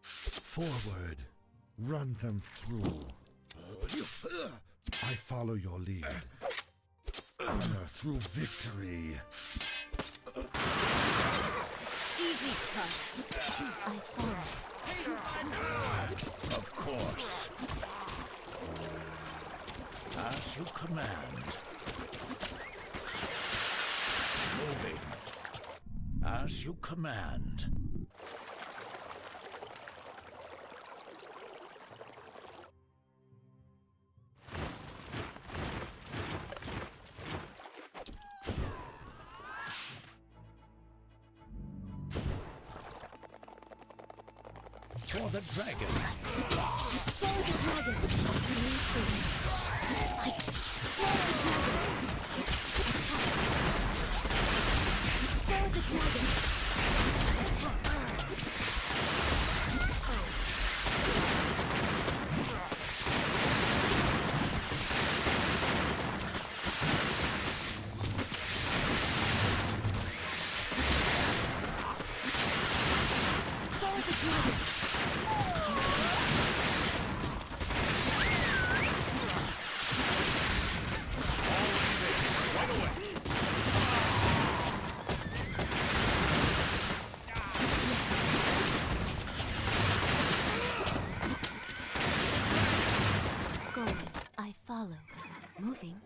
G: Forward. Run them through. I follow your lead. Honor through victory.
F: Easy touch.
B: I follow.
E: Of course. As you command. Moving. As you command. For the dragon.
B: Follow the dragon. Lead the way. Fight. Follow the dragon. Attack. Follow the dragon. Attack. Follow the dragon. follow. Moving.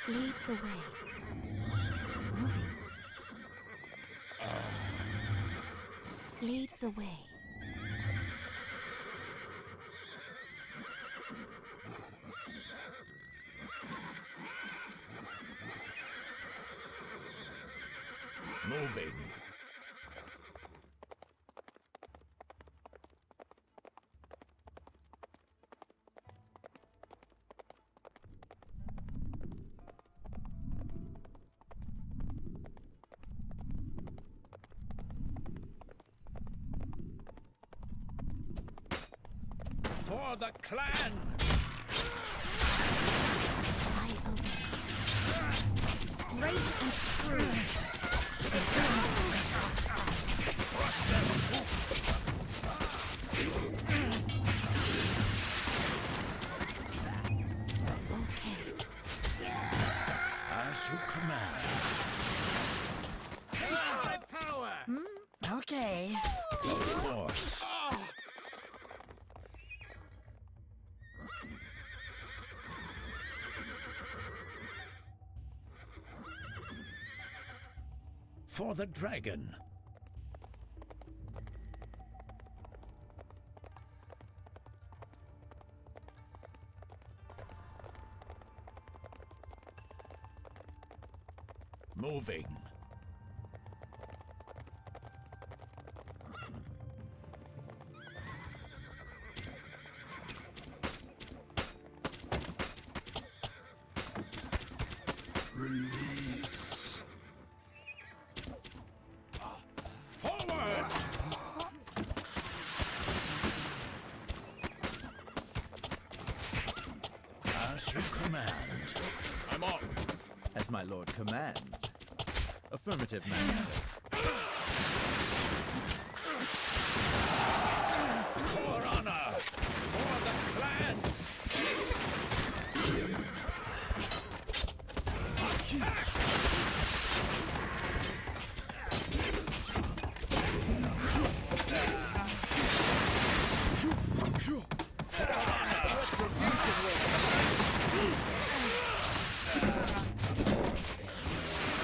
B: Lead the way. Moving. Lead the way.
E: Moving. For the clan!
B: I obey.
F: Straight and true.
B: Okay.
E: As you command.
I: Okay.
E: Of course. For the dragon. Moving.
G: Release.
E: Forward! As you command.
C: I'm off.
H: As my lord commands. Affirmative, master.
E: For honor! For the clan!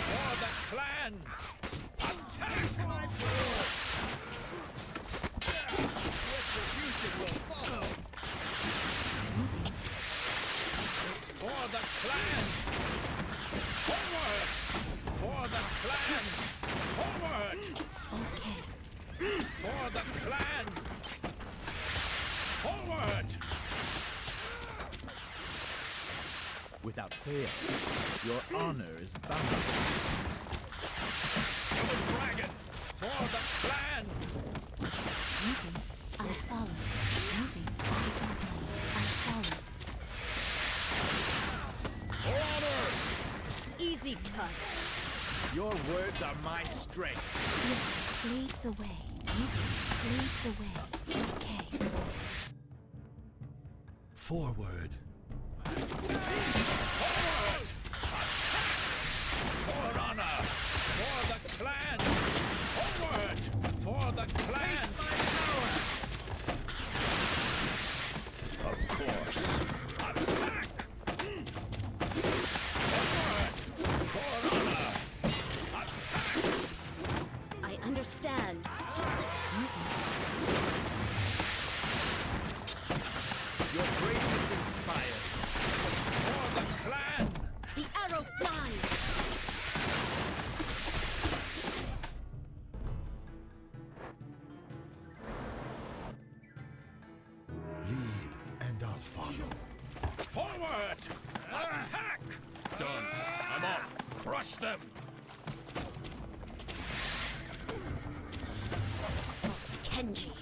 E: For the clan! Attack! For the clan! Forward! For the clan! Forward!
B: Okay.
E: For the clan! Forward!
H: Without fail, your honor is bound.
E: For the dragon! For the clan!
B: Moving. I follow. Moving. I obey. I follow.
E: For honor!
F: Easy touch.
G: Your words are my strength.
B: Yes. Lead the way. Moving. Lead the way. Okay.
G: Forward.
E: Forward! Attack! For honor! For the clan! Forward! For the clan! Of course. Attack! Forward! For honor! Attack!
F: I understand.
G: Your greatness inspired.
E: For the clan!
F: The arrow flies.
G: Lead, and I'll follow.
E: Forward! Attack!
C: Done. I'm off.
E: Crush them!
F: Kenji.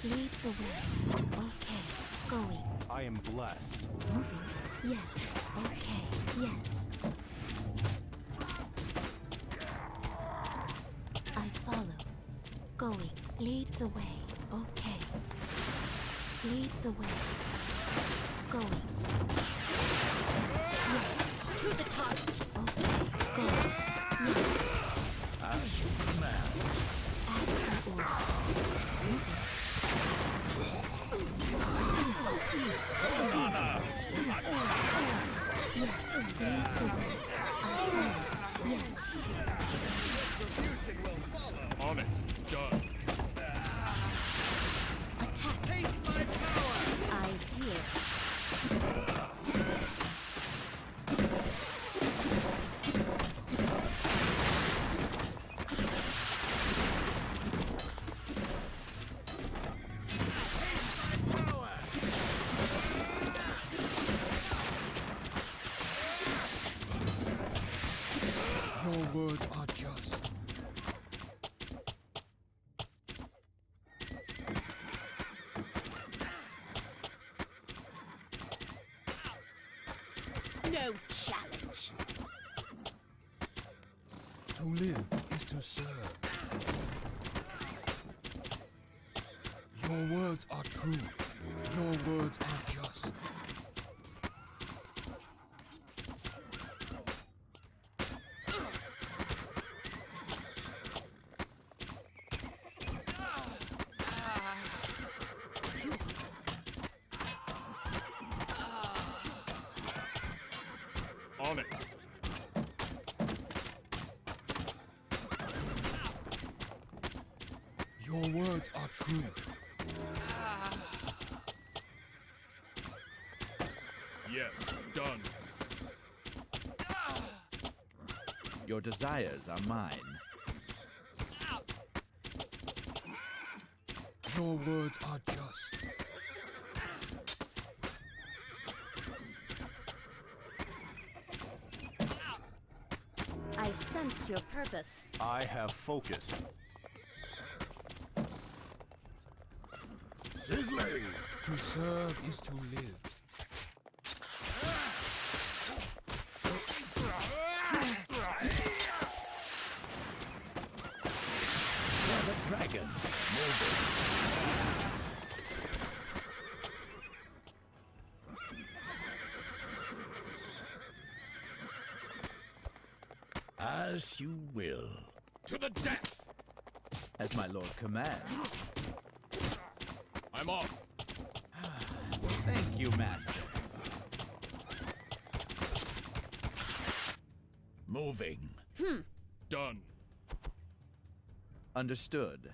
B: Lead the way. Okay. Going.
D: I am blessed.
B: Moving. Yes. Okay. Yes. I follow. Going. Lead the way. Okay. Lead the way. Going. Yes.
F: To the target.
B: Okay. Go. Yes.
E: As you command.
B: As you order. Moving.
F: No challenge.
A: To live is to serve. Your words are true. Your words are just.
C: On it.
A: Your words are true.
C: Yes, done.
H: Your desires are mine.
A: Your words are just.
F: I sense your purpose.
D: I have focused.
G: Sizzling!
A: To serve is to live.
E: For the dragon. Moving. As you will.
C: To the death!
H: As my lord commands.
C: I'm off.
H: Thank you, master.
E: Moving.
C: Done.
H: Understood.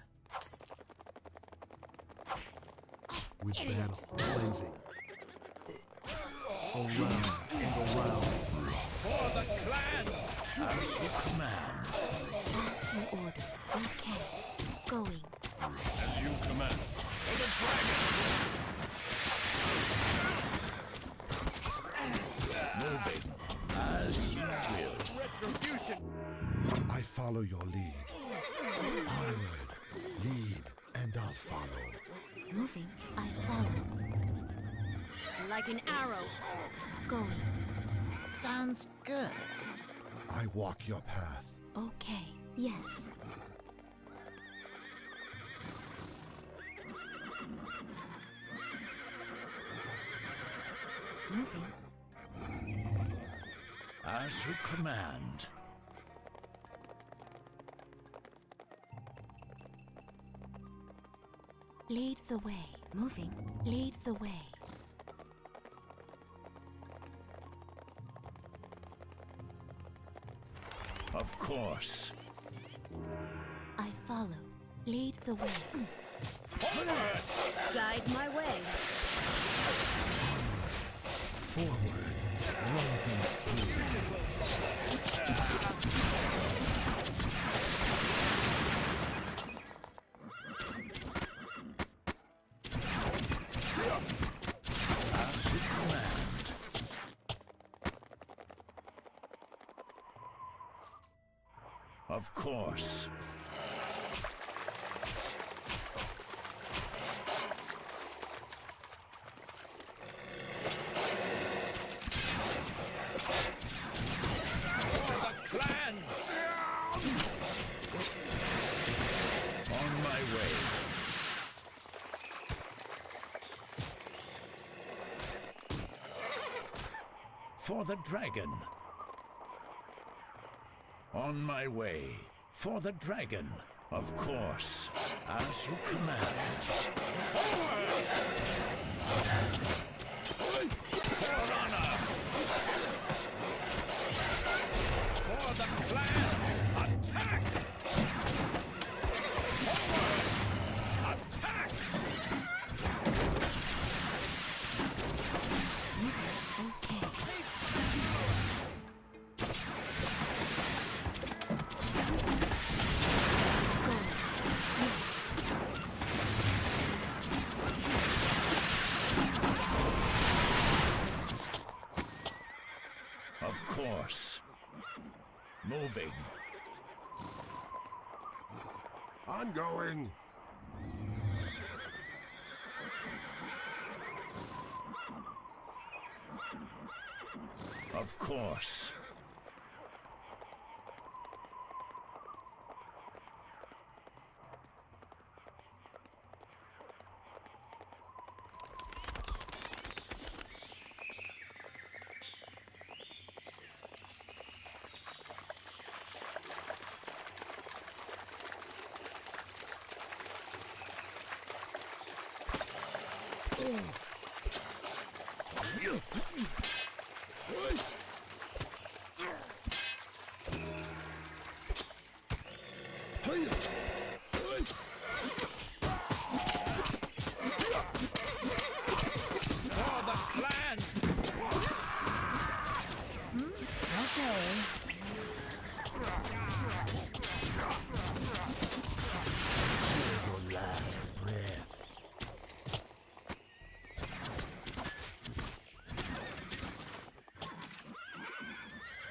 G: With battle, cleansing. Around and around.
E: For the clan! As you command.
B: As you order. Okay. Going.
C: As you command. For the dragon!
E: Moving. As you will.
C: Retribution!
G: I follow your lead. Onward, lead, and I'll follow.
B: Moving. I follow.
F: Like an arrow.
B: Going.
I: Sounds good.
G: I walk your path.
B: Okay. Yes. Moving.
E: As you command.
B: Lead the way. Moving. Lead the way.
E: Of course.
B: I follow. Lead the way.
E: Forward!
F: Guide my way.
G: Forward, run them through.
E: As you command. Of course. For the clan! On my way. For the dragon. On my way. For the dragon. Of course. As you command. Forward! For honor! For the clan! Attack! Forward! Attack!
B: Okay. Going. Yes.
E: Of course. Moving.
G: Ongoing.
E: Of course. For the clan!
G: Your last breath.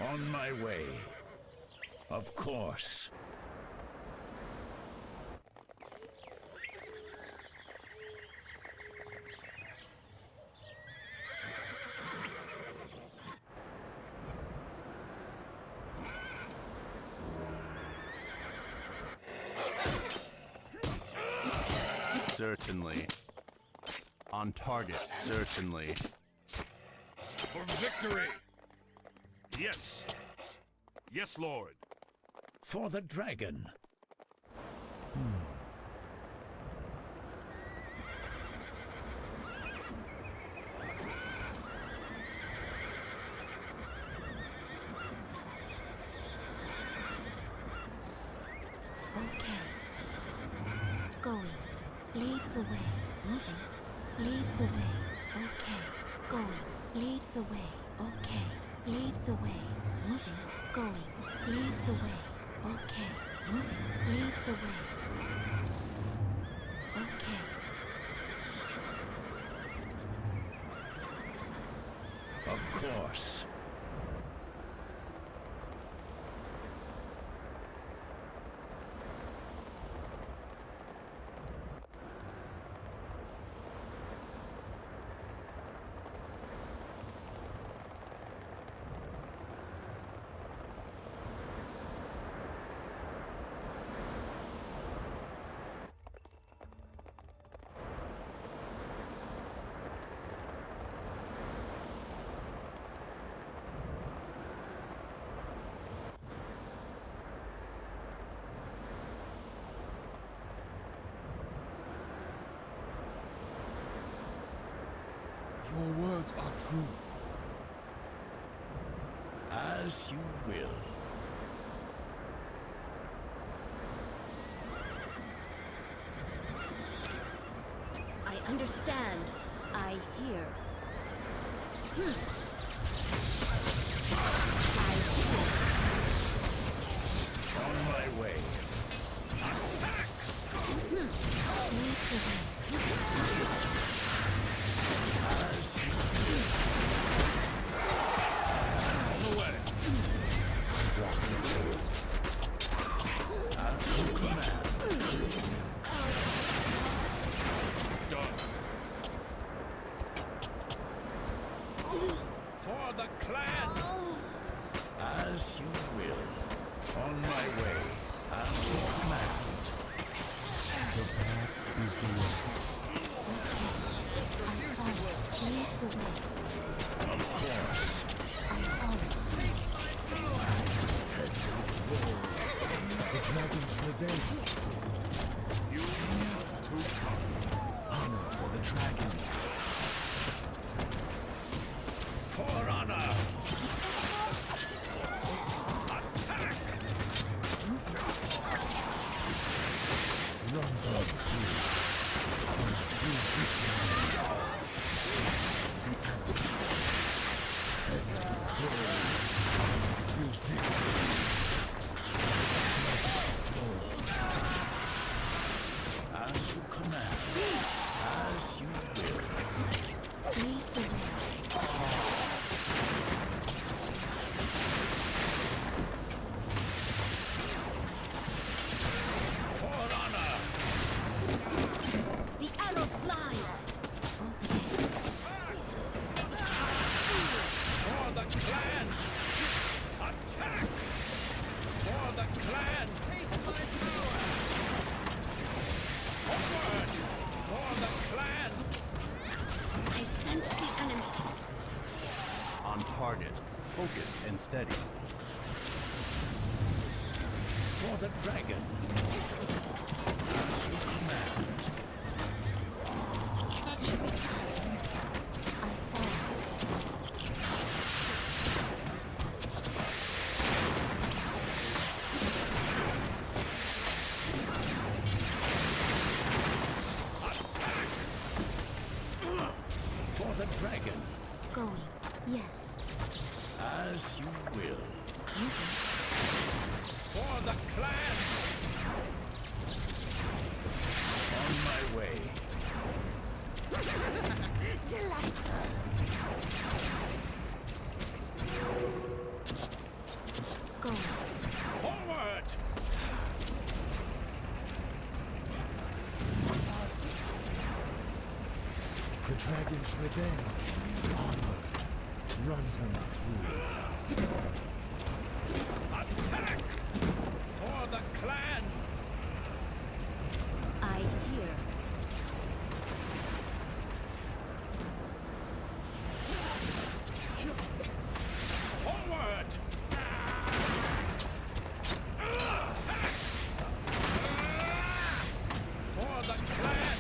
E: On my way. Of course.
D: Certainly. On target, certainly.
C: For victory! Yes! Yes, Lord!
E: For the dragon.
B: Okay. Going. Lead the way. Moving. Lead the way. Okay. Going. Lead the way. Okay. Lead the way. Moving. Going. Lead the way. Okay. Moving. Lead the way. Okay.
E: Of course.
A: Your words are true.
E: As you will.
F: I understand. I hear.
E: On my way. As you
C: On the way!
E: As you command.
C: Done!
E: For the clan! As you will. On my way. As you command.
G: The path is the way.
B: Lead the way.
E: Of course.
B: I follow.
G: Heads of the world. The dragon's revenge.
C: You need to come.
G: Honor for the dragon.
E: For honor. Attack!
G: Run them through.
E: As you command. As you will.
D: focused and steady.
E: For the dragon. As you command.
I: That should be fine.
B: I follow.
E: For the dragon.
B: Going. Yes.
E: As you will.
B: Moving.
E: For the clan! On my way.
I: Delightful.
B: Going.
E: Forward!
G: The dragon's revenge. Onward. Run them through.
E: Attack! For the clan!
F: I hear.
E: Forward! Attack! For the clan!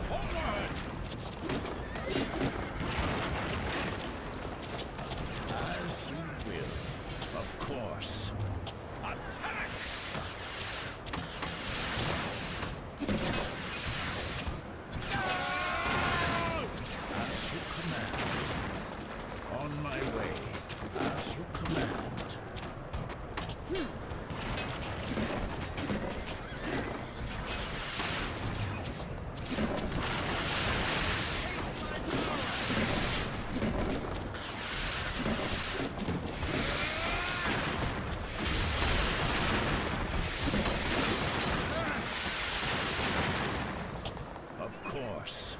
E: Forward! As you will, of course. Attack! As you command. On my way. As you command. Of course.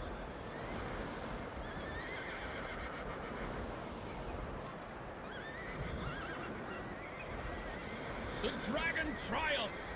C: The dragon triumphs!